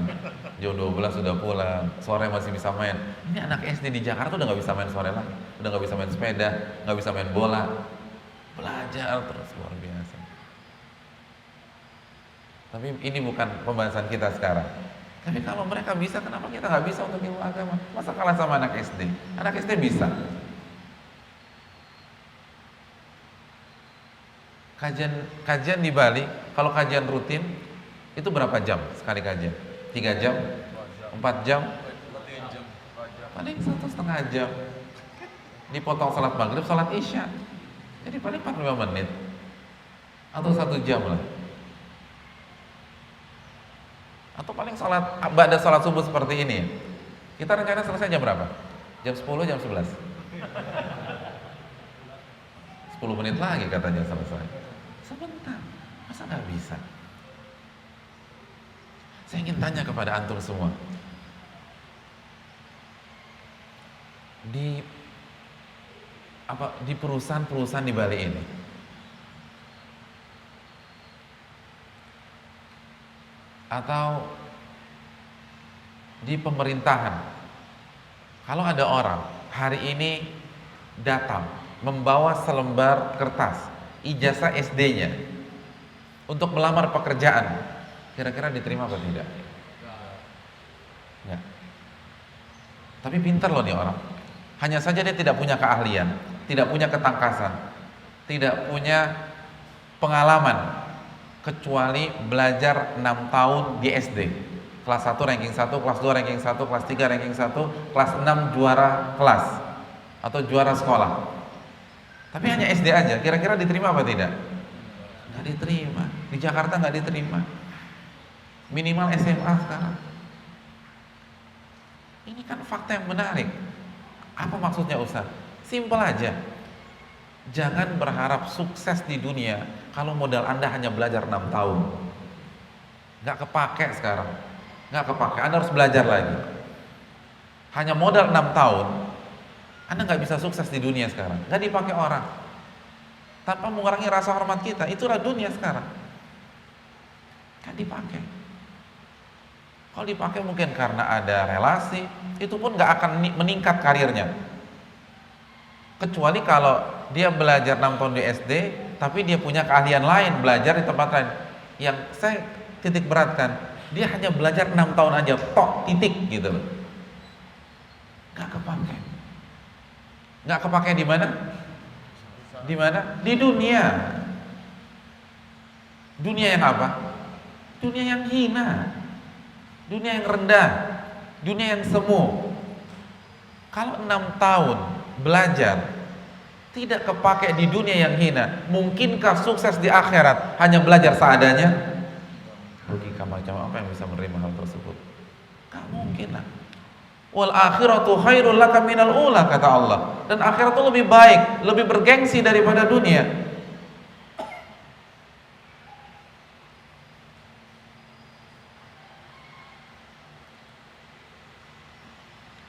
jam 12 udah pulang, sore masih bisa main. Ini anak SD di Jakarta udah gak bisa main sore lagi, udah gak bisa main sepeda, gak bisa main bola. Belajar terus, luar biasa. Tapi ini bukan pembahasan kita sekarang. Tapi kalau mereka bisa, kenapa kita gak bisa untuk ilmu agama? Masa kalah sama anak SD? Anak SD bisa. Kajian di Bali, kalau kajian rutin itu berapa jam sekali kajian? 3 jam? 4 jam? Paling 1,5 jam. Dipotong salat maghrib, salat isya. Jadi paling 45 menit atau 1 jam lah. Atau paling ba'da salat subuh seperti ini. Kita rencana selesai jam berapa? Jam 10, jam 11. 10 menit lagi katanya selesai. Sebentar, masa nggak bisa? Saya ingin tanya kepada antum semua, di perusahaan-perusahaan di Bali ini, atau di pemerintahan, kalau ada orang hari ini datang membawa selembar kertas ijazah SD-nya untuk melamar pekerjaan, kira-kira diterima atau tidak? Enggak. Tapi pintar loh nih orang. Hanya saja dia tidak punya keahlian, tidak punya ketangkasan, tidak punya pengalaman, kecuali belajar 6 tahun di SD. Kelas 1 ranking 1, kelas 2 ranking 1, kelas 3 ranking 1, kelas 6 juara kelas atau juara sekolah. Tapi hanya SD aja, kira-kira diterima apa tidak? Nggak diterima. Di Jakarta nggak diterima. Minimal SMA sekarang. Ini kan fakta yang menarik. Apa maksudnya Ustaz? Simpel aja. Jangan berharap sukses di dunia kalau modal Anda hanya belajar 6 tahun. Nggak kepake sekarang. Nggak kepake, Anda harus belajar lagi. Hanya modal 6 tahun, Anda nggak bisa sukses di dunia sekarang, nggak dipakai orang, tanpa mengurangi rasa hormat kita. Itulah dunia sekarang, kan dipakai. Kalau dipakai mungkin karena ada relasi, itu pun nggak akan meningkat karirnya. Kecuali kalau dia belajar 6 tahun di SD, tapi dia punya keahlian lain, belajar di tempat lain. Yang saya titik beratkan, dia hanya belajar 6 tahun aja, tok, titik gitu loh. Gak kepake. Gak kepake di mana? Di mana? Di dunia. Dunia yang apa? Dunia yang hina, dunia yang rendah, dunia yang semu. Kalau 6 tahun belajar tidak kepake di dunia yang hina, mungkinkah sukses di akhirat hanya belajar seadanya? Logika macam apa yang bisa menerima hal tersebut? Gak mungkin lah. Wal akhiratu khairul laka minal ula, kata Allah. Dan akhirat itu lebih baik, lebih bergengsi daripada dunia.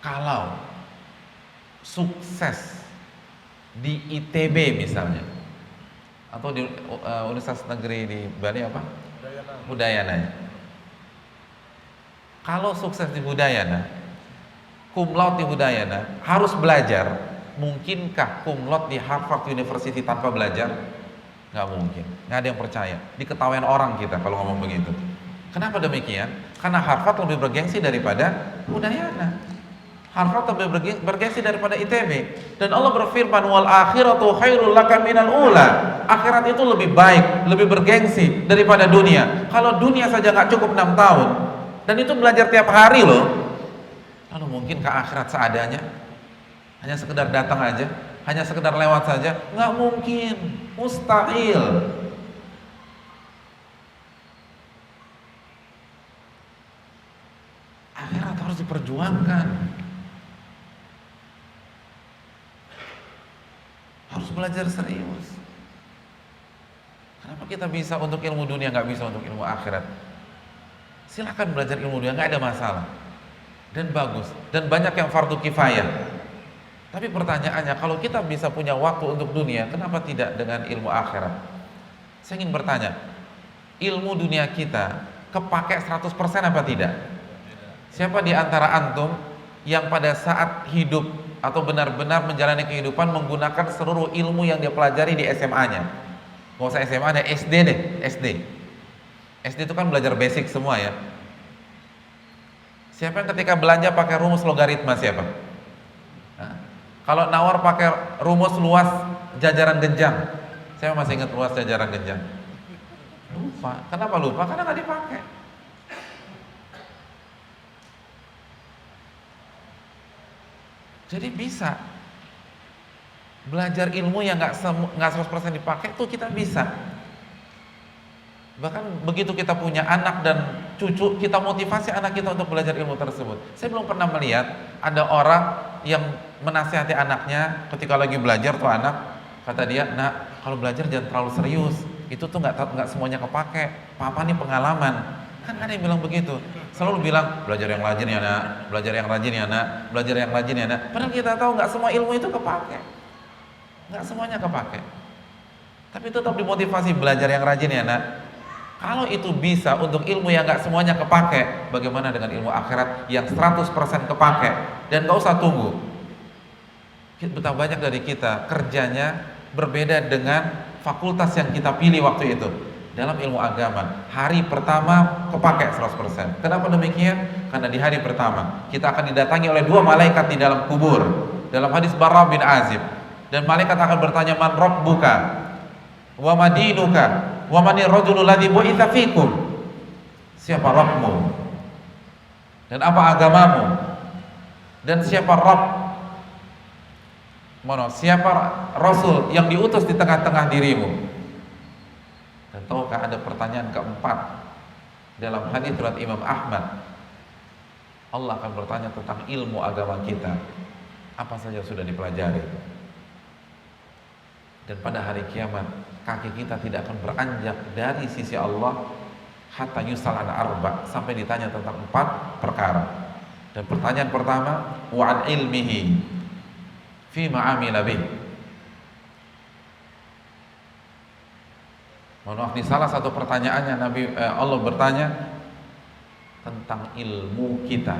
Kalau sukses di ITB misalnya, atau di Universitas Negeri di Bali apa? Udayana. Kalau sukses di Udayana, cum laude di Udayana, harus belajar. Mungkinkah cum laude di Harvard University tanpa belajar? Nggak mungkin. Nggak ada yang percaya. Diketawain orang kita kalau ngomong begitu. Kenapa demikian? Karena Harvard lebih bergengsi daripada Udayana. Harvard lebih bergengsi daripada ITB. Dan Allah berfirman, wal akhiratu khairul laka minal ula. Akhirat itu lebih baik, lebih bergengsi daripada dunia. Kalau dunia saja nggak cukup 6 tahun, dan itu belajar tiap hari loh. Lalu mungkin ke akhirat seadanya? Hanya sekedar datang aja, hanya sekedar lewat saja? Nggak mungkin, mustahil. Akhirat harus diperjuangkan, harus belajar serius. Kenapa kita bisa untuk ilmu dunia, nggak bisa untuk ilmu akhirat? Silakan belajar ilmu dunia, nggak ada masalah, dan bagus, dan banyak yang fardu kifayah. Tapi pertanyaannya, kalau kita bisa punya waktu untuk dunia, kenapa tidak dengan ilmu akhirat? Saya ingin bertanya, ilmu dunia kita kepake 100% apa tidak? Siapa di antara antum yang pada saat hidup atau benar-benar menjalani kehidupan menggunakan seluruh ilmu yang dia pelajari di SMA-nya? Nggak usah SMA deh, SD deh, SD. SD itu kan belajar basic semua ya. Siapa yang ketika belanja pakai rumus logaritma, siapa? Nah, kalau nawar pakai rumus luas jajaran genjang, saya masih ingat luas jajaran genjang. Lupa. Kenapa lupa? Karena nggak dipakai. Jadi bisa belajar ilmu yang nggak 100% dipakai tuh kita bisa. Bahkan begitu kita punya anak dan cucu, kita motivasi anak kita untuk belajar ilmu tersebut. Saya belum pernah melihat ada orang yang menasihati anaknya ketika lagi belajar tuh anak, kata dia, nak kalau belajar jangan terlalu serius, itu tuh nggak semuanya kepake. Papa nih pengalaman. Kan ada yang bilang begitu. Selalu bilang belajar yang rajin ya nak, belajar yang rajin ya nak, belajar yang rajin ya nak. Padahal kita tahu nggak semua ilmu itu kepake, nggak semuanya kepake. Tapi tetap dimotivasi belajar yang rajin ya nak. Kalau itu bisa untuk ilmu yang nggak semuanya kepake, bagaimana dengan ilmu akhirat yang 100% kepake? Dan nggak usah tunggu. Betapa banyak dari kita kerjanya berbeda dengan fakultas yang kita pilih waktu itu. Dalam ilmu agama, hari pertama kepake 100%. Kenapa demikian? Karena di hari pertama kita akan didatangi oleh 2 malaikat di dalam kubur. Dalam hadis Barra bin Azib, dan malaikat akan bertanya, man rabbuka wa madinuka wa manir rajulul ladzi bu'itsa fikum. Siapa Rabbmu? Dan apa agamamu? Dan siapa Rabb? Siapa Rasul yang diutus di tengah-tengah dirimu? Dan tahukah ada pertanyaan keempat dalam hadis riwayat Imam Ahmad? Allah akan bertanya tentang ilmu agama kita. Apa saja sudah dipelajari? Dan pada hari kiamat kaki kita tidak akan beranjak dari sisi Allah hatta yus'al an arba, sampai ditanya tentang 4 perkara. Dan pertanyaan pertama, wa an ilmihi fi ma amila bih. Mohon maaf, di salah satu pertanyaannya Allah bertanya tentang ilmu kita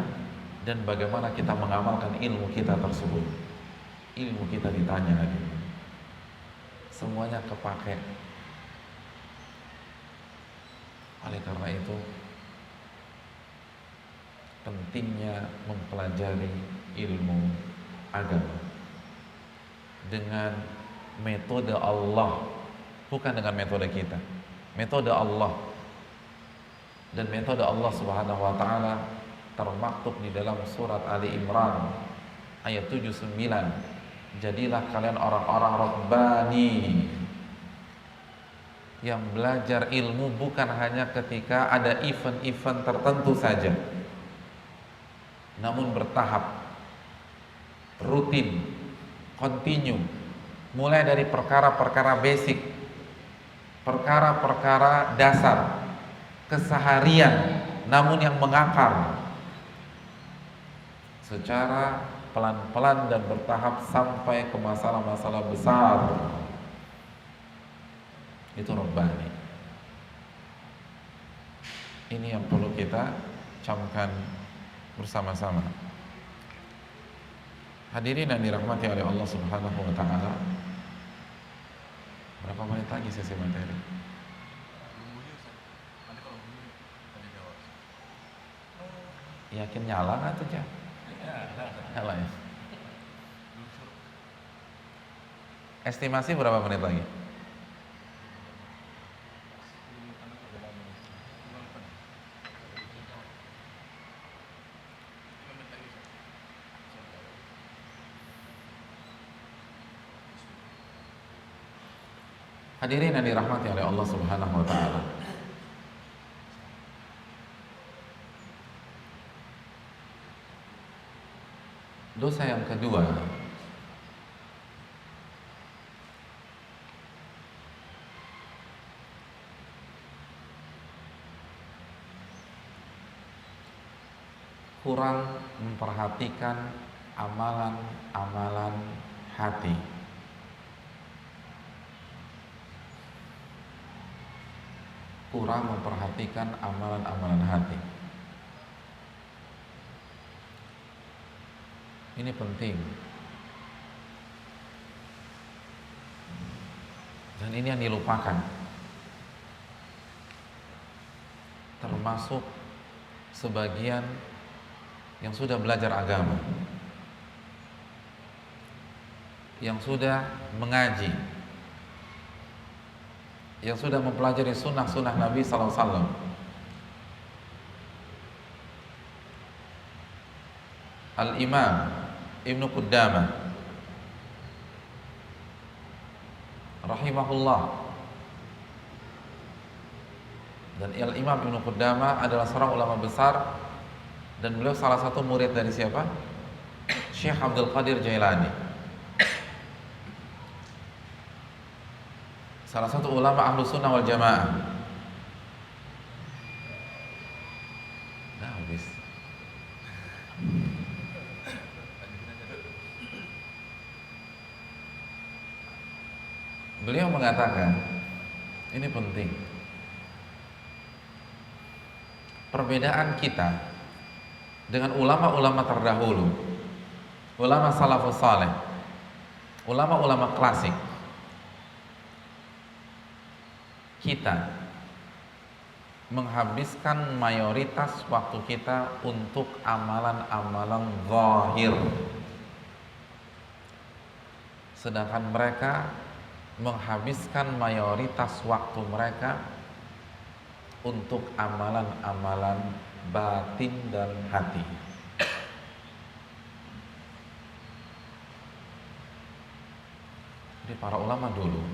dan bagaimana kita mengamalkan ilmu kita tersebut. Ilmu kita ditanya lagi. semuanya kepake. Oleh karena itu pentingnya mempelajari ilmu agama dengan metode Allah, bukan dengan metode kita. Metode Allah, dan metode Allah Subhanahu wa taala termaktub di dalam surat Ali Imran ayat 79. Jadilah kalian orang-orang rabbani, yang belajar ilmu bukan hanya ketika ada event-event tertentu saja, namun bertahap, rutin, continue, mulai dari perkara-perkara basic, perkara-perkara dasar keseharian, namun yang mengakar secara pelan-pelan dan bertahap sampai ke masalah-masalah besar. Itu Rabbani. Ini yang perlu kita camkan bersama-sama. Hadirin yang dirahmati oleh Allah Subhanahu wa taala. Berapa menit lagi sesi materi? Yakin nyala nggak tuh, Cak? Nyala ya. Estimasi berapa menit lagi? Hadirin yang dirahmati oleh Allah Subhanahu wa taala. Dosa yang kedua kurang memperhatikan amalan-amalan hati. Kurang memperhatikan amalan-amalan hati. Ini penting. Dan ini yang dilupakan. Termasuk sebagian yang sudah belajar agama, yang sudah mengaji, yang sudah mempelajari sunnah-sunnah Nabi SAW. Al-Imam Ibnu Qudamah rahimahullah, dan Al-Imam Ibnu Qudamah adalah seorang ulama besar, dan beliau salah satu murid dari siapa? Syekh Abdul Qadir Jailani, salah satu ulama ahlu sunnah wal jamaah. Nah, habis. Beliau mengatakan, ini penting, perbedaan kita dengan ulama-ulama terdahulu, ulama salafus saleh, ulama-ulama klasik. Kita menghabiskan mayoritas waktu kita untuk amalan-amalan zahir, sedangkan mereka menghabiskan mayoritas waktu mereka untuk amalan-amalan batin dan hati. Jadi para ulama dulu,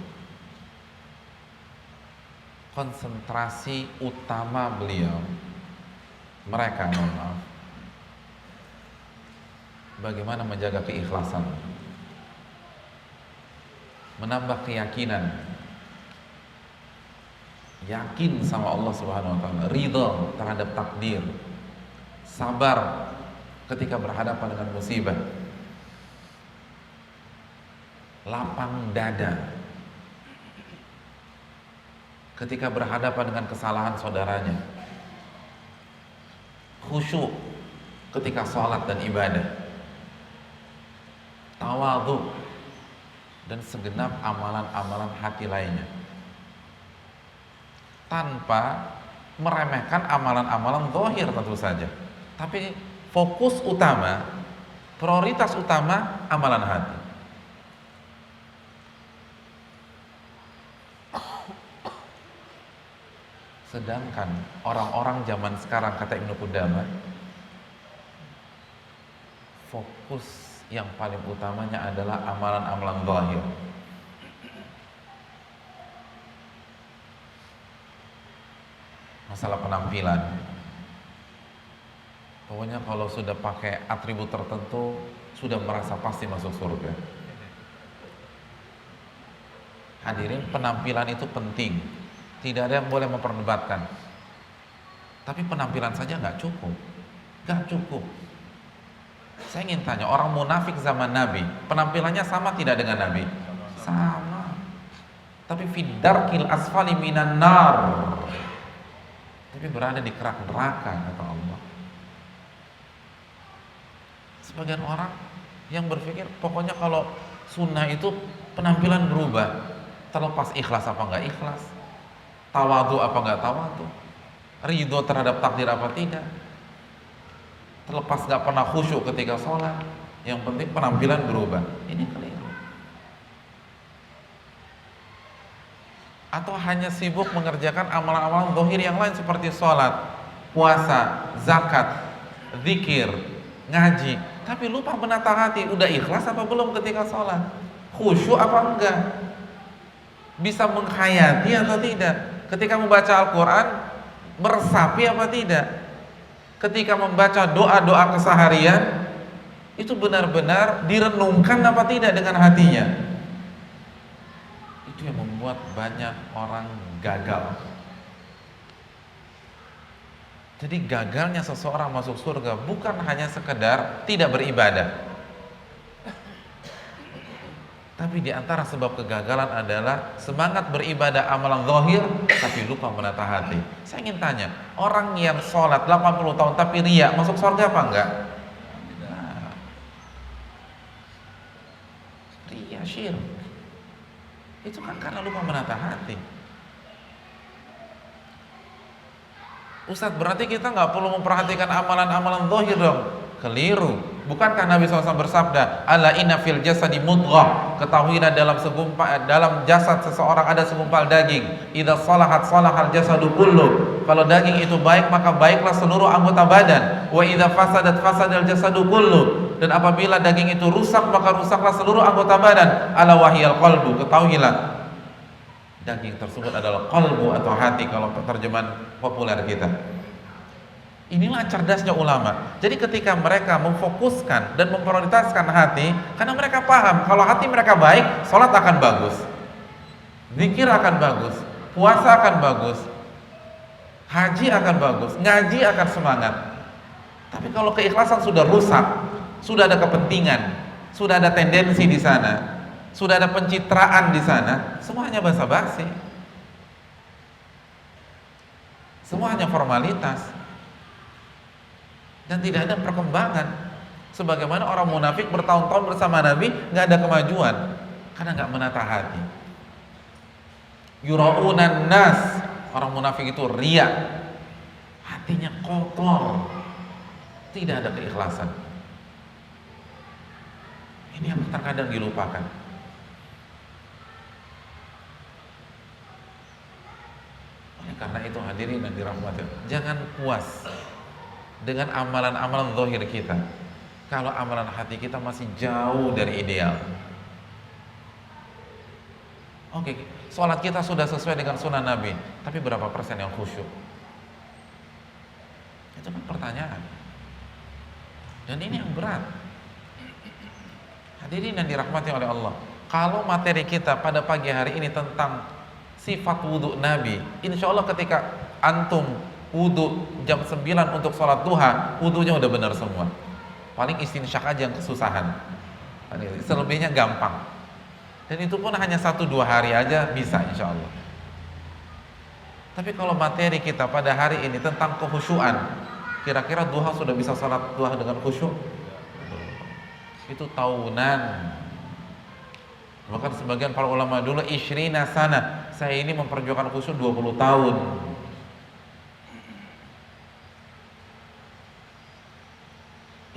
konsentrasi utama mereka bagaimana menjaga keikhlasan, menambah keyakinan, yakin sama Allah Subhanahu wa taala, ridha terhadap takdir, sabar ketika berhadapan dengan musibah, lapang dada ketika berhadapan dengan kesalahan saudaranya, khusyuk ketika sholat dan ibadah, tawadhu dan segenap amalan-amalan hati lainnya, tanpa meremehkan amalan-amalan zahir tentu saja. Tapi fokus utama, prioritas utama amalan hati. Sedangkan orang-orang zaman sekarang, kata Ibnu Qudamah, fokus yang paling utamanya adalah amalan-amalan zahir. Masalah penampilan, pokoknya kalau sudah pakai atribut tertentu sudah merasa pasti masuk surga. Hadirin, penampilan itu penting, tidak ada yang boleh memperdebatkan. Tapi penampilan saja nggak cukup, nggak cukup. Saya ingin tanya, orang munafik zaman Nabi, penampilannya sama tidak dengan Nabi? Sama. Tapi fidarkil asfali minan nar, tapi berada di kerak neraka, kata Allah. Sebagian orang yang berpikir pokoknya kalau sunnah itu penampilan berubah, terlepas ikhlas apa enggak ikhlas, tawadu apa enggak tawadu, ridho terhadap takdir apa tidak, terlepas enggak pernah khusyuk ketika sholat, yang penting penampilan berubah. Ini keliru. Atau hanya sibuk mengerjakan amalan-amalan zahir yang lain seperti sholat, puasa, zakat, zikir, ngaji, tapi lupa menata hati. Udah ikhlas apa belum ketika sholat? Khusyuk apa enggak? Bisa menghayati atau tidak? Ketika membaca Al-Quran, meresapi apa tidak? Ketika membaca doa-doa keseharian, itu benar-benar direnungkan apa tidak dengan hatinya? Itu yang membuat banyak orang gagal. Jadi gagalnya seseorang masuk surga bukan hanya sekedar tidak beribadah, tapi di antara sebab kegagalan adalah semangat beribadah amalan zahir tapi lupa menata hati. Saya ingin tanya, orang yang sholat 80 tahun tapi riya masuk surga apa enggak? Nah, riya, syirik, itu kan karena lupa menata hati. Ustadz, berarti kita nggak perlu memperhatikan amalan-amalan zahir dong? Keliru. Bukankah Nabi SAW bersabda, ala inna fil jasadi mudghah, ketahuilah dalam jasad seseorang ada segumpal daging, idza salahat salahal jasadu kullu, kalau daging itu baik maka baiklah seluruh anggota badan, wa idza fasadat fasadal jasadu kullu, dan apabila daging itu rusak maka rusaklah seluruh anggota badan, ala wahiyal qalbu, ketahuilah daging tersebut adalah qalbu atau hati kalau terjemahan populer kita. Inilah cerdasnya ulama. Jadi ketika mereka memfokuskan dan memprioritaskan hati, karena mereka paham kalau hati mereka baik, sholat akan bagus, zikir akan bagus, puasa akan bagus, haji akan bagus, ngaji akan semangat. Tapi kalau keikhlasan sudah rusak, sudah ada kepentingan, sudah ada tendensi di sana, sudah ada pencitraan di sana, semuanya basa-basi, semuanya formalitas, dan tidak ada perkembangan. Sebagaimana orang munafik bertahun-tahun bersama Nabi nggak ada kemajuan karena nggak menata hati. Yuraunan nas, orang munafik itu riya, hatinya kotor, tidak ada keikhlasan. Ini yang terkadang dilupakan. Oleh karena itu hadirin dan dirahmati, jangan puas dengan amalan-amalan zahir kita kalau amalan hati kita masih jauh dari ideal. Oke, sholat kita sudah sesuai dengan sunnah Nabi, tapi berapa persen yang khusyuk? Itu kan pertanyaan, dan ini yang berat. Hadirin yang dirahmati oleh Allah, kalau materi kita pada pagi hari ini tentang sifat wudhu Nabi, insya Allah ketika antum wudhu jam 9 untuk sholat duha, wudhunya udah benar semua. Paling istinsyak aja yang kesusahan, selebihnya gampang. Dan itu pun hanya 1-2 hari aja bisa insya Allah. Tapi kalau materi kita pada hari ini tentang kekhusyuan, kira-kira duha sudah bisa sholat duha dengan khusyuk? Itu tahunan. Bahkan sebagian para ulama dulu isyrina sana, saya ini memperjuangkan khusyuk 20 tahun.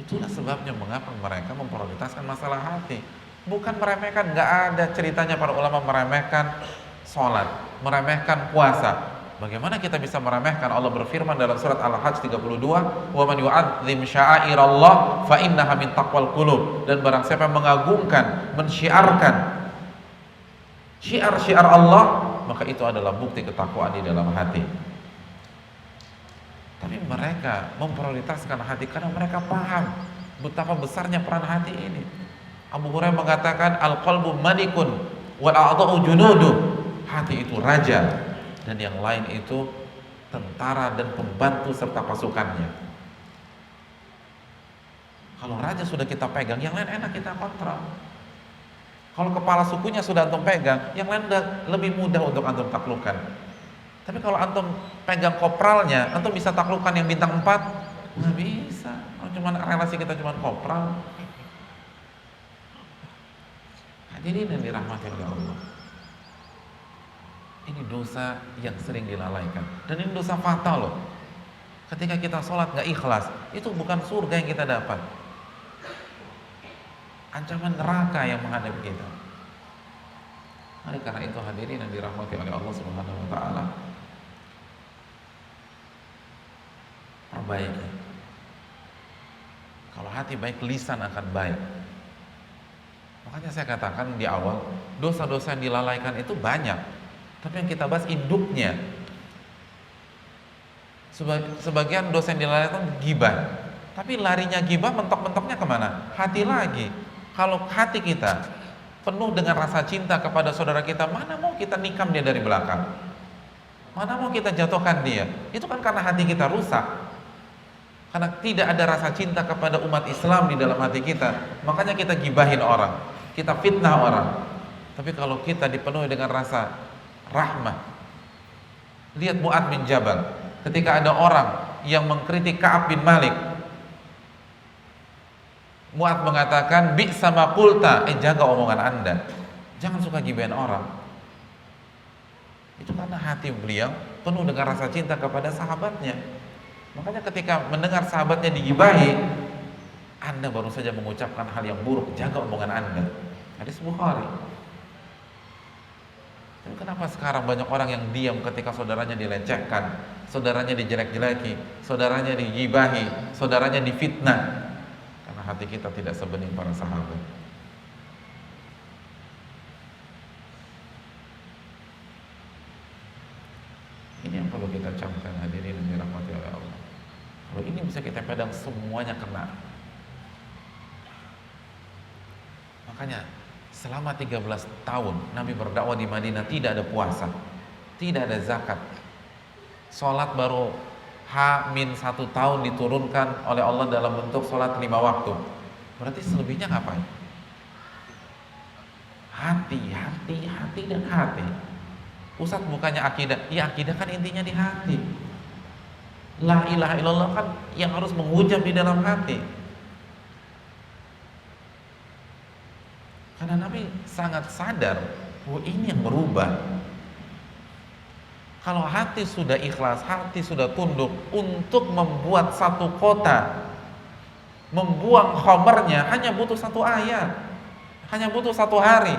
Itulah sebabnya mengapa mereka memprioritaskan masalah hati. Bukan meremehkan, nggak ada ceritanya para ulama meremehkan sholat, meremehkan puasa. Bagaimana kita bisa meremehkan? Allah berfirman dalam surat Al-Hajj 32, "Wa man yu'azzim sya'airallah fa innaha min taqwal qulub." Dan barang siapa yang mengagungkan, mensyiarkan syiar-syiar Allah, maka itu adalah bukti ketakwaan di dalam hati. Tapi mereka memprioritaskan hati karena mereka paham betapa besarnya peran hati ini. Abu Hurairah mengatakan, "Al-qalbu malikun wal a'dha'u junuduh." Hati itu raja dan yang lain itu tentara dan pembantu serta pasukannya. Kalau raja sudah kita pegang, yang lain enak kita kontrol. Kalau kepala sukunya sudah antum pegang, yang lain udah lebih mudah untuk antum taklukkan. Tapi kalau antum pegang kopralnya, antum bisa taklukkan yang bintang 4? Nggak bisa. Kalau cuma relasi kita cuma kopral. Hadirin yang dirahmati oleh Allah, ini dosa yang sering dilalaikan, dan ini dosa fatal loh. Ketika kita sholat nggak ikhlas, itu bukan surga yang kita dapat, ancaman neraka yang menghadapi kita. Oleh karena itu hadirin yang dirahmati oleh Allah Subhanahu wa taala, perbaiki. Kalau hati baik, lisan akan baik. Makanya saya katakan di awal, dosa-dosa yang dilalaikan itu banyak, tapi yang kita bahas induknya. Sebagian dosa yang dilalaikan gibah, tapi larinya gibah mentok-mentoknya kemana? Hati lagi. Kalau hati kita penuh dengan rasa cinta kepada saudara kita, mana mau kita nikam dia dari belakang? Mana mau kita jatuhkan dia? Itu kan karena hati kita rusak. Karena tidak ada rasa cinta kepada umat Islam di dalam hati kita, makanya kita gibahin orang, kita fitnah orang. Tapi kalau kita dipenuhi dengan rasa rahmah, lihat Mu'adz bin Jabal, ketika ada orang yang mengkritik Ka'ab bin Malik, Mu'adz mengatakan, "Bi'sa ma qulta," jaga omongan Anda, jangan suka gibahin orang. Itu karena hati beliau penuh dengan rasa cinta kepada sahabatnya. Makanya ketika mendengar sahabatnya digibahi, Anda baru saja mengucapkan hal yang buruk, jaga omongan Anda. Hadis Bukhari. Tapi kenapa sekarang banyak orang yang diam ketika saudaranya dilecehkan, saudaranya dijelek-jeleki, saudaranya digibahi, saudaranya difitnah? Karena hati kita tidak sebening para sahabat. Ini yang perlu kita camkan, hadirin yang dirahmati oleh Allah. Kalau ini bisa kita pedang, semuanya kena. Makanya selama 13 tahun Nabi berdakwah di Madinah tidak ada puasa, tidak ada zakat. Sholat baru H-1 tahun diturunkan oleh Allah dalam bentuk sholat 5 waktu. Berarti selebihnya ngapain? Hati, dan hati. Ustaz bukannya akidah, ya akidah kan intinya di hati. La ilaha illallah kan yang harus menghujam di dalam hati. Karena Nabi sangat sadar bahwa ini yang berubah. Kalau hati sudah ikhlas, hati sudah tunduk untuk membuat satu kota, membuang khamernya, hanya butuh 1 ayat, hanya butuh 1 hari,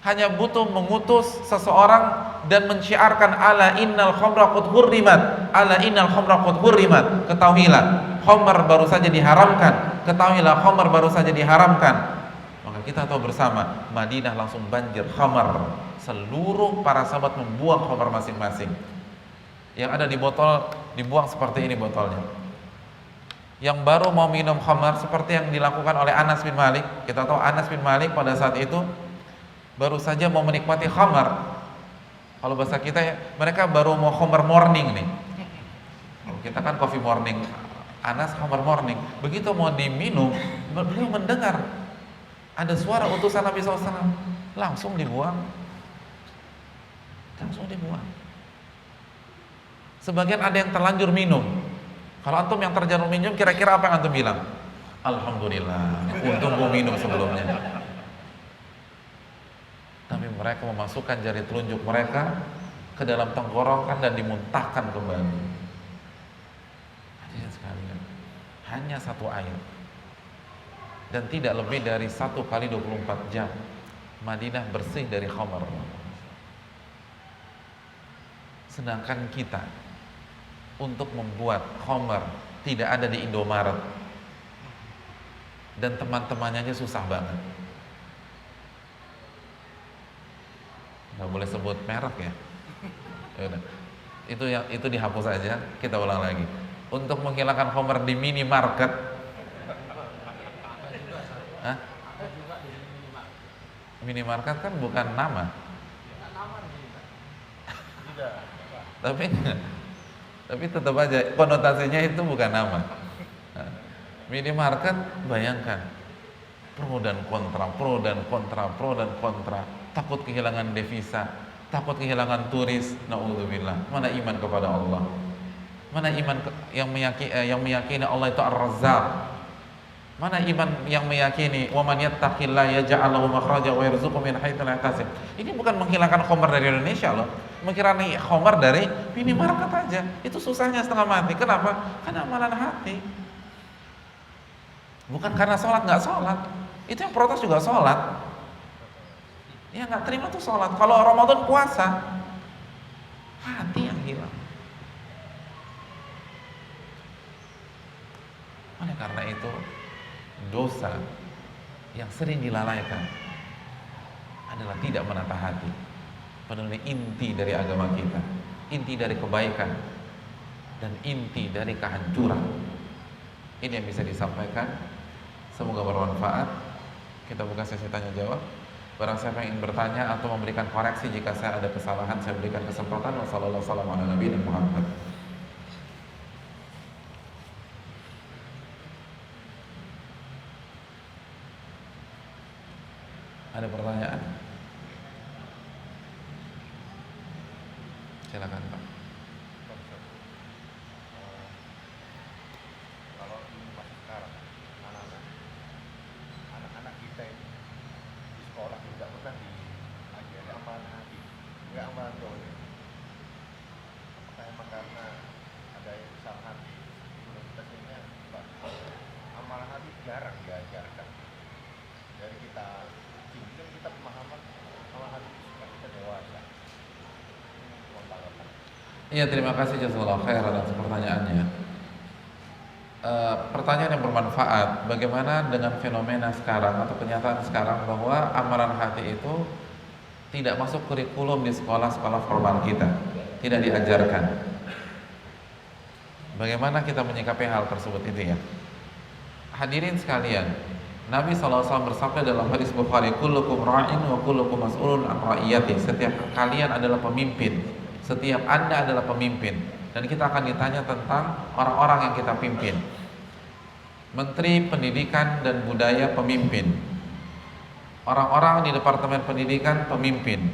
hanya butuh mengutus seseorang dan menciarkan ala innal khamra qad hurrimat, ala innal khamra qad hurrimat. Ketahuilah khamr baru saja diharamkan, ketahuilah khamr baru saja diharamkan. Maka kita tahu bersama, Madinah langsung banjir khamr. Seluruh para sahabat membuang khamr masing-masing. Yang ada di botol dibuang seperti ini botolnya. Yang baru mau minum khamr seperti yang dilakukan oleh Anas bin Malik. Kita tahu Anas bin Malik pada saat itu baru saja mau menikmati khamr. Kalau bahasa kita ya, mereka baru mau khamr morning nih. Kalau kita kan coffee morning, Anas khamr morning. Begitu mau diminum, beliau mendengar ada suara utusan Nabi SAW, langsung dibuang. Sebagian ada yang terlanjur minum. Kalau antum yang terlanjur minum, kira-kira apa yang antum bilang? Alhamdulillah, untung gua minum sebelumnya. mereka memasukkan jari telunjuk mereka ke dalam tenggorokan dan dimuntahkan kembali. Hadirin sekalian, hanya satu air dan tidak lebih dari 1 kali 24 jam Madinah bersih dari khamar. Sedangkan kita untuk membuat khamar tidak ada di Indomaret, dan teman-temannya aja susah banget. Nggak boleh sebut merek ya. Yaudah. Itu dihapus aja. Kita ulang lagi. Untuk menghilangkan khamar di minimarket. Hah? Minimarket kan bukan nama. Tapi tetap aja konotasinya itu bukan nama. Minimarket, bayangkan pro dan kontra, takut kehilangan devisa, takut kehilangan turis, naudzubillah. Mana iman kepada Allah? Mana iman yang meyakini Allah itu Ar-Razzaq? Mana iman yang meyakini wa man yattaqillaha yaj'al lahu makhraja wa yarzuqhu min haitsu la yahtasib? Ini bukan menghilangkan khamar dari Indonesia loh. Menghilangkan khamar dari minimarket aja. Itu susahnya setengah mati. Kenapa? Karena amalan hati. Bukan karena sholat nggak sholat. Itu yang protes juga sholat. Ya nggak terima tuh sholat. Kalau Ramadan puasa, hati yang hilang. Oleh karena itu, dosa yang sering dilalaikan adalah tidak menata hati. Padahal ini inti dari agama kita, inti dari kebaikan, dan inti dari kehancuran. Ini yang bisa disampaikan. Semoga bermanfaat. Kita buka sesi tanya jawab. Barang siapa yang ingin bertanya atau memberikan koreksi jika saya ada kesalahan, saya berikan kesempatan. Wassalamualaikum warahmatullahi wabarakatuh. Ada pertanyaan? Silakan Pak. Kalau di masa sekarang anak-anak kita ini di sekolah tidak pernah diajari amalan hati, nggak amalan doa. Apakah emang karena ada kesalahan di universitasnya? Amalan hati jarang diajarkan. Dari kita kecil kita pemahaman amalan hati setelah kita dewasa. Iya, terima kasih jazakallahu khairan atas pertanyaannya. Pertanyaan yang bermanfaat. Bagaimana dengan fenomena sekarang atau kenyataan sekarang bahwa amalan hati itu tidak masuk kurikulum di sekolah-sekolah formal kita, tidak diajarkan. Bagaimana kita menyikapi hal tersebut itu ya? Hadirin sekalian, Nabi SAW bersabda dalam hadis Bukhari, kullukum ra'in wa kullukum mas'ulun an ra'iyati. Setiap kalian adalah pemimpin, setiap Anda adalah pemimpin, dan kita akan ditanya tentang orang-orang yang kita pimpin. Menteri Pendidikan dan Budaya pemimpin, orang-orang di Departemen Pendidikan pemimpin.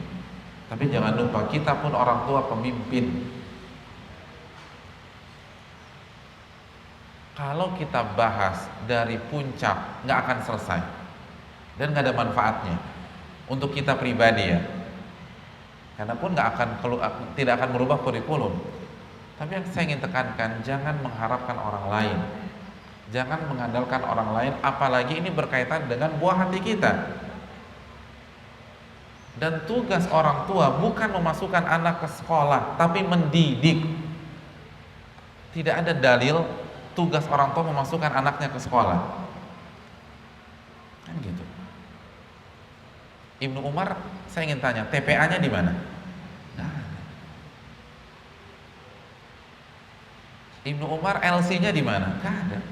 Tapi jangan lupa kita pun orang tua pemimpin. Kalau kita bahas dari puncak nggak akan selesai dan nggak ada manfaatnya untuk kita pribadi ya. Karena pun tidak akan merubah kurikulum. Tapi yang saya ingin tekankan, jangan mengharapkan orang lain, jangan mengandalkan orang lain, apalagi ini berkaitan dengan buah hati kita. Dan tugas orang tua bukan memasukkan anak ke sekolah, tapi mendidik. Tidak ada dalil tugas orang tua memasukkan anaknya ke sekolah. Kan gitu. Ibnu Umar, saya ingin tanya, TPA-nya di mana? Nah. Ibnu Umar LC-nya di mana? Gak ada.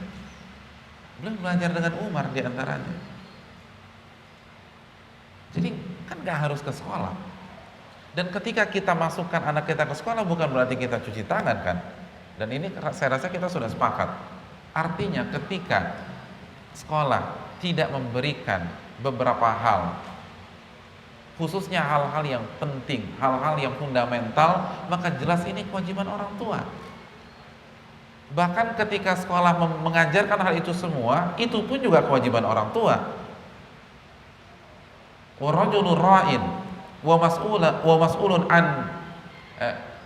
Belum belajar dengan Umar di antaranya. Jadi kan gak harus ke sekolah. Dan ketika kita masukkan anak kita ke sekolah bukan berarti kita cuci tangan kan? Dan ini saya rasa kita sudah sepakat. Artinya ketika sekolah tidak memberikan beberapa hal, khususnya hal-hal yang penting, hal-hal yang fundamental, maka jelas ini kewajiban orang tua. Bahkan ketika sekolah mengajarkan hal itu semua, itu pun juga kewajiban orang tua. Wa rajulun ra'in wa mas'ulun an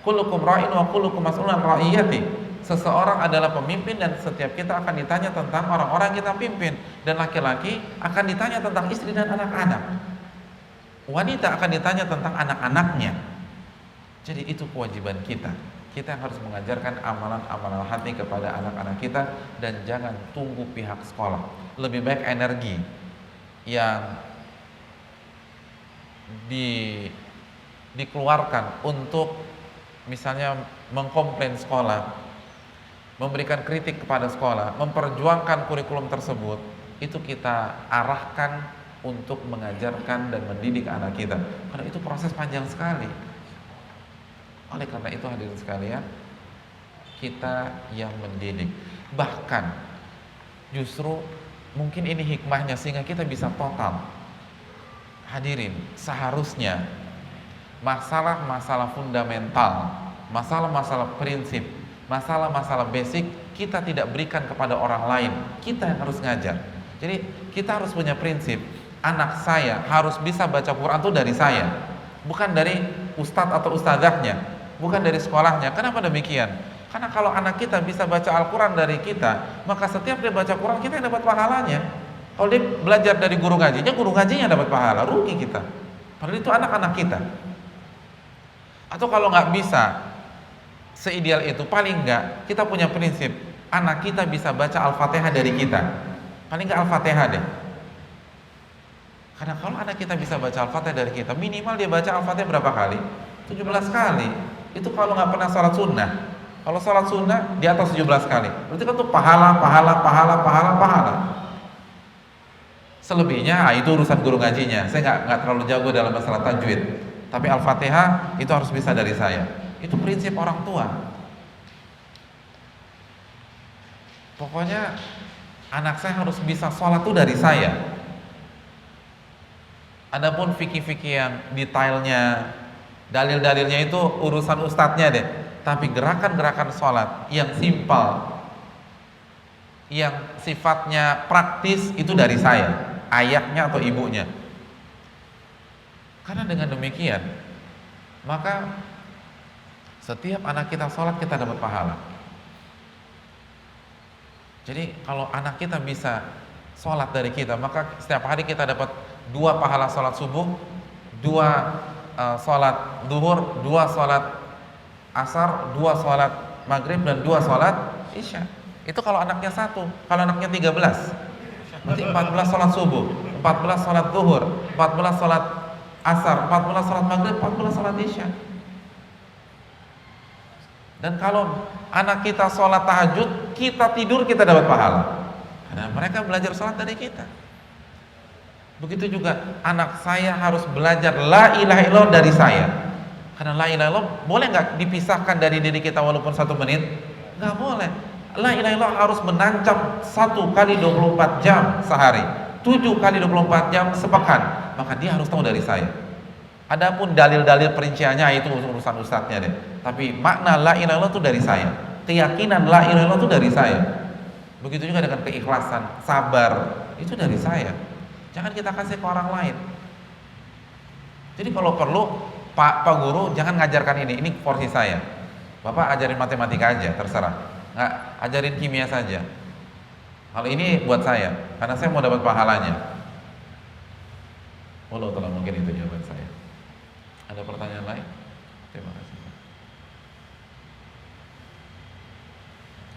kullukum ra'in wa kullukum mas'ulun an ra'iyati. Seseorang adalah pemimpin dan setiap kita akan ditanya tentang orang-orang yang kita pimpin. Dan laki-laki akan ditanya tentang istri dan anak-anak. Wanita akan ditanya tentang anak-anaknya. Jadi itu kewajiban kita. Kita yang harus mengajarkan amalan-amalan hati kepada anak-anak kita dan jangan tunggu pihak sekolah. Lebih baik energi yang dikeluarkan untuk misalnya mengkomplain sekolah, memberikan kritik kepada sekolah, memperjuangkan kurikulum tersebut, itu kita arahkan untuk mengajarkan dan mendidik anak kita. Karena itu proses panjang sekali. Oleh karena itu hadirin sekalian, kita yang mendidik. Bahkan justru mungkin ini hikmahnya sehingga kita bisa total. Hadirin, seharusnya masalah-masalah fundamental, masalah-masalah prinsip, masalah-masalah basic kita tidak berikan kepada orang lain. Kita yang harus ngajar. Jadi kita harus punya prinsip, anak saya harus bisa baca Quran itu dari saya, bukan dari ustadz atau ustadzahnya, bukan dari sekolahnya. Kenapa demikian? Karena kalau anak kita bisa baca Al-Quran dari kita, maka setiap dia baca Quran kita yang dapat pahalanya. Kalau dia belajar dari guru ngajinya dapat pahala, rugi kita. Padahal itu anak-anak kita. Atau kalau nggak bisa seideal itu, paling nggak kita punya prinsip, anak kita bisa baca Al-Fatihah dari kita. Paling nggak Al-Fatihah deh. Karena kalau anak kita bisa baca Al-Fatihah dari kita, minimal dia baca Al-Fatihah berapa kali? 17 kali. Itu kalau nggak pernah sholat sunnah. Kalau sholat sunnah di atas 17 kali. Berarti kan tuh pahala. Selebihnya itu urusan guru ngajinya. Saya nggak terlalu jago dalam masalah tajwid. Tapi Al-Fatihah itu harus bisa dari saya. Itu prinsip orang tua. Pokoknya anak saya harus bisa sholat tuh dari saya. Adapun fikih-fikih yang detailnya, dalil-dalilnya itu urusan ustadznya deh. Tapi gerakan-gerakan sholat yang simpel, yang sifatnya praktis itu dari saya, ayahnya atau ibunya. Karena dengan demikian, maka setiap anak kita sholat kita dapat pahala. Jadi kalau anak kita bisa sholat dari kita, maka setiap hari kita dapat 2 pahala sholat subuh, 2 sholat duhur, 2 sholat asar, 2 sholat maghrib, dan 2 sholat isya. Itu kalau anaknya 1. Kalau anaknya 13, berarti 14 sholat subuh, 14 sholat duhur, 14 sholat asar, 14 sholat maghrib, 14 sholat isya. Dan kalau anak kita sholat tahajud, kita tidur, kita dapat pahala. Karena mereka belajar sholat dari kita. Begitu juga anak saya harus belajar la ilaha illallah dari saya. Karena la ilaha illallah boleh nggak dipisahkan dari diri kita walaupun 1 menit? Nggak boleh. La ilaha illallah harus menancap 1 kali 24 jam sehari, 7 kali 24 jam sepekan. Maka dia harus tahu dari saya. Adapun dalil-dalil perinciannya itu urusan ustadznya deh. Tapi makna la ilaha illallah itu dari saya. Keyakinan la ilaha illallah itu dari saya. Begitu juga dengan keikhlasan, sabar, itu dari saya. Jangan kita kasih ke orang lain. Jadi kalau perlu Pak Guru jangan ngajarkan ini porsi saya. Bapak ajarin matematika aja, terserah. Nggak, ajarin kimia saja. Kalau ini buat saya, karena saya mau dapat pahalanya. Allah telah mungkin itu jawaban saya. Ada pertanyaan lain? Terima kasih.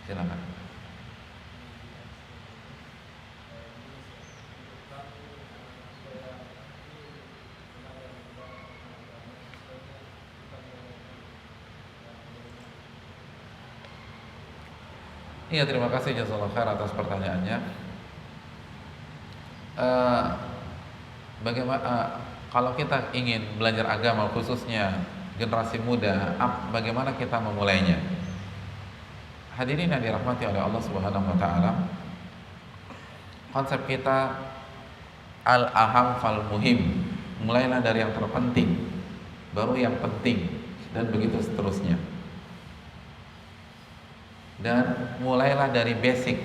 Silakan. Iya, terima kasih jazakallahu khair atas pertanyaannya. Bagaimana kalau kita ingin belajar agama khususnya generasi muda, bagaimana kita memulainya? Hadirin yang dirahmati oleh Allah Subhanahu wa taala, konsep kita al-aham fal muhim. Mulailah dari yang terpenting, baru yang penting, dan begitu seterusnya. Dan mulailah dari basic.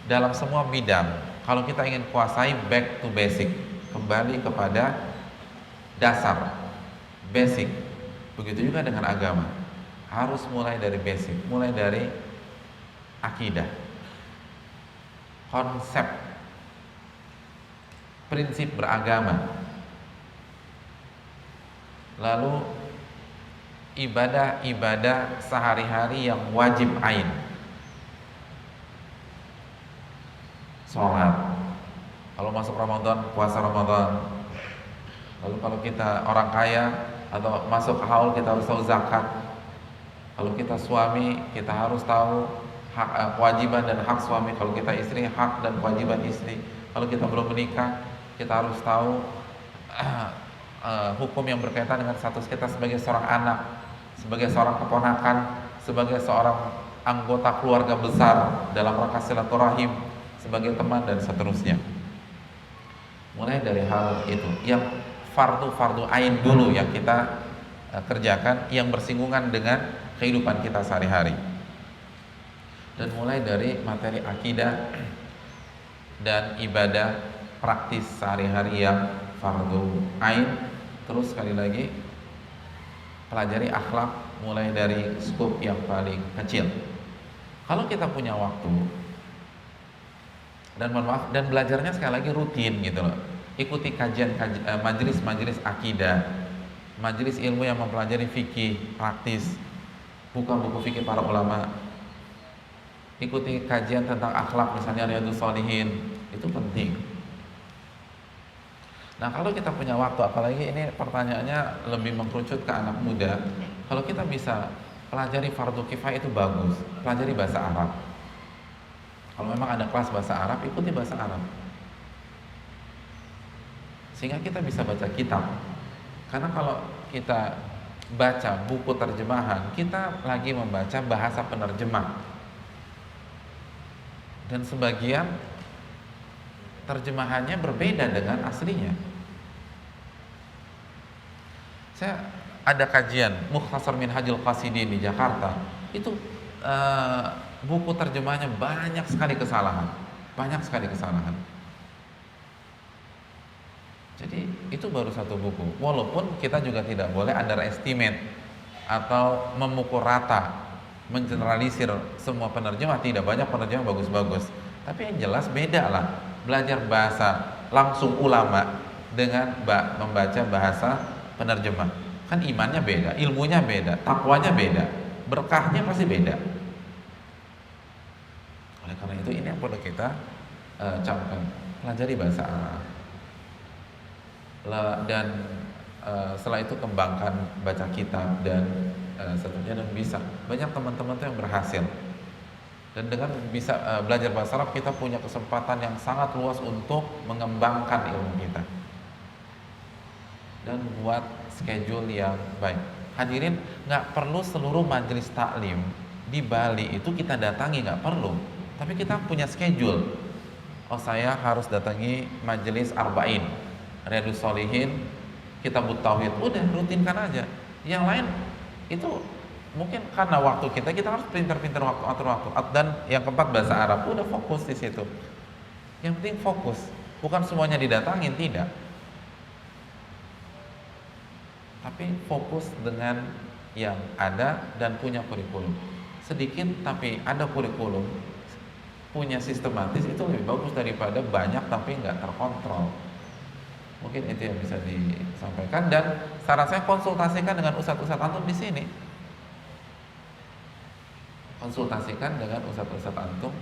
Dalam semua bidang, kalau kita ingin kuasai, back to basic, kembali kepada dasar, basic. Begitu juga dengan agama, harus mulai dari basic, mulai dari akidah, konsep, prinsip beragama, lalu ibadah-ibadah sehari-hari yang wajib ain, sholat, kalau masuk Ramadan, puasa Ramadan. Lalu kalau kita orang kaya atau masuk haul, kita harus tahu zakat. Kalau kita suami, kita harus tahu hak, kewajiban dan hak suami. Kalau kita istri, hak dan kewajiban istri. Kalau kita belum menikah, kita harus tahu hukum yang berkaitan dengan status kita sebagai seorang anak, sebagai seorang keponakan, sebagai seorang anggota keluarga besar dalam rangka silaturahim, sebagai teman dan seterusnya. Mulai dari hal itu yang fardu ain dulu yang kita kerjakan, yang bersinggungan dengan kehidupan kita sehari-hari. Dan mulai dari materi akidah dan ibadah praktis sehari-hari yang fardu ain. Terus sekali lagi pelajari akhlak mulai dari skop yang paling kecil. Kalau kita punya waktu, dan mohon maaf, dan belajarnya sekali lagi rutin gitu loh. Ikuti majelis akidah, majelis ilmu yang mempelajari fikih praktis, buka buku fikih para ulama. Ikuti kajian tentang akhlak, misalnya Riyadhus Shalihin, itu penting. Nah, kalau kita punya waktu, apalagi ini pertanyaannya lebih mengkerucut ke anak muda, kalau kita bisa pelajari fardu kifayah itu bagus, pelajari bahasa Arab. Kalau memang ada kelas bahasa Arab, ikuti bahasa Arab, sehingga kita bisa baca kitab. Karena kalau kita baca buku terjemahan, kita lagi membaca bahasa penerjemah, dan sebagian terjemahannya berbeda dengan aslinya. Saya ada kajian Mukhtasar Minhajul Qasidin di Jakarta, itu buku terjemahnya banyak sekali kesalahan. Jadi itu baru satu buku. Walaupun kita juga tidak boleh underestimate atau memukul rata, mengeneralisir semua penerjemah. Tidak, banyak penerjemah bagus-bagus. Tapi yang jelas beda lah belajar bahasa langsung ulama dengan membaca bahasa penerjemah. Kan imannya beda, ilmunya beda, takwanya beda, berkahnya pasti beda. Oleh karena itu ini yang perlu kita camkan, pelajari bahasa Arab. Dan setelah itu kembangkan baca kitab dan seterusnya, dan bisa banyak teman-teman tuh yang berhasil. Dan dengan bisa belajar bahasa Arab, kita punya kesempatan yang sangat luas untuk mengembangkan ilmu kita dan buat schedule yang baik. Hadirin, nggak perlu seluruh majelis taklim di Bali itu kita datangi, nggak perlu. Tapi kita punya schedule. Oh, saya harus datangi majelis arba'in, Riyadhus Shalihin, Kitabut Tauhid. Udah, rutinkan aja. Yang lain itu mungkin karena waktu kita harus pintar-pintar atur waktu. Dan yang keempat bahasa Arab, udah fokus di situ. Yang penting fokus, bukan semuanya didatangin, tidak. Tapi fokus dengan yang ada dan punya kurikulum. Sedikit tapi ada kurikulum, punya sistematis, itu lebih bagus daripada banyak tapi nggak terkontrol. Mungkin itu yang bisa disampaikan, dan saran saya konsultasikan dengan ustadz-ustadz antum di sini. Konsultasikan dengan ustadz-ustadz antum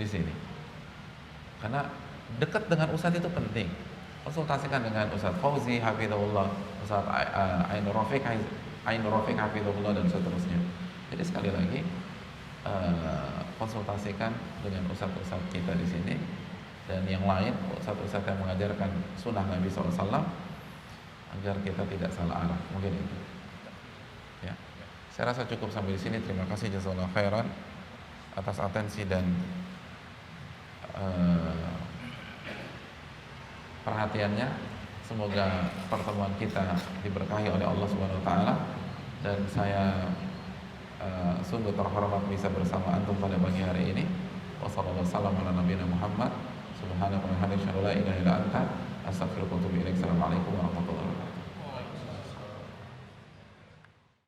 di sini. Karena dekat dengan ustadz itu penting. Konsultasikan dengan Ustadz Fauzi hafizahullah, Ustadz Ainur Rafiq hafizahullah, dan seterusnya. Jadi sekali lagi konsultasikan dengan ustadz-ustadz kita di sini dan yang lain, ustadz-ustadz yang mengajarkan sunnah Nabi SAW, agar kita tidak salah arah. Mungkin itu. Ya. Saya rasa cukup sampai di sini. Terima kasih jazakallahu khairan atas atensi dan perhatiannya. Semoga pertemuan kita diberkahi oleh Allah Subhanahu wa taala, dan saya sungguh terhormat bisa bersama antum pada pagi hari ini. Wassallallahu wasallam ala nabiyina Muhammad. Subhanaka wa bihamdika la ilaha illa anta astaghfiruka wa atubu ilaik. Assalamualaikum.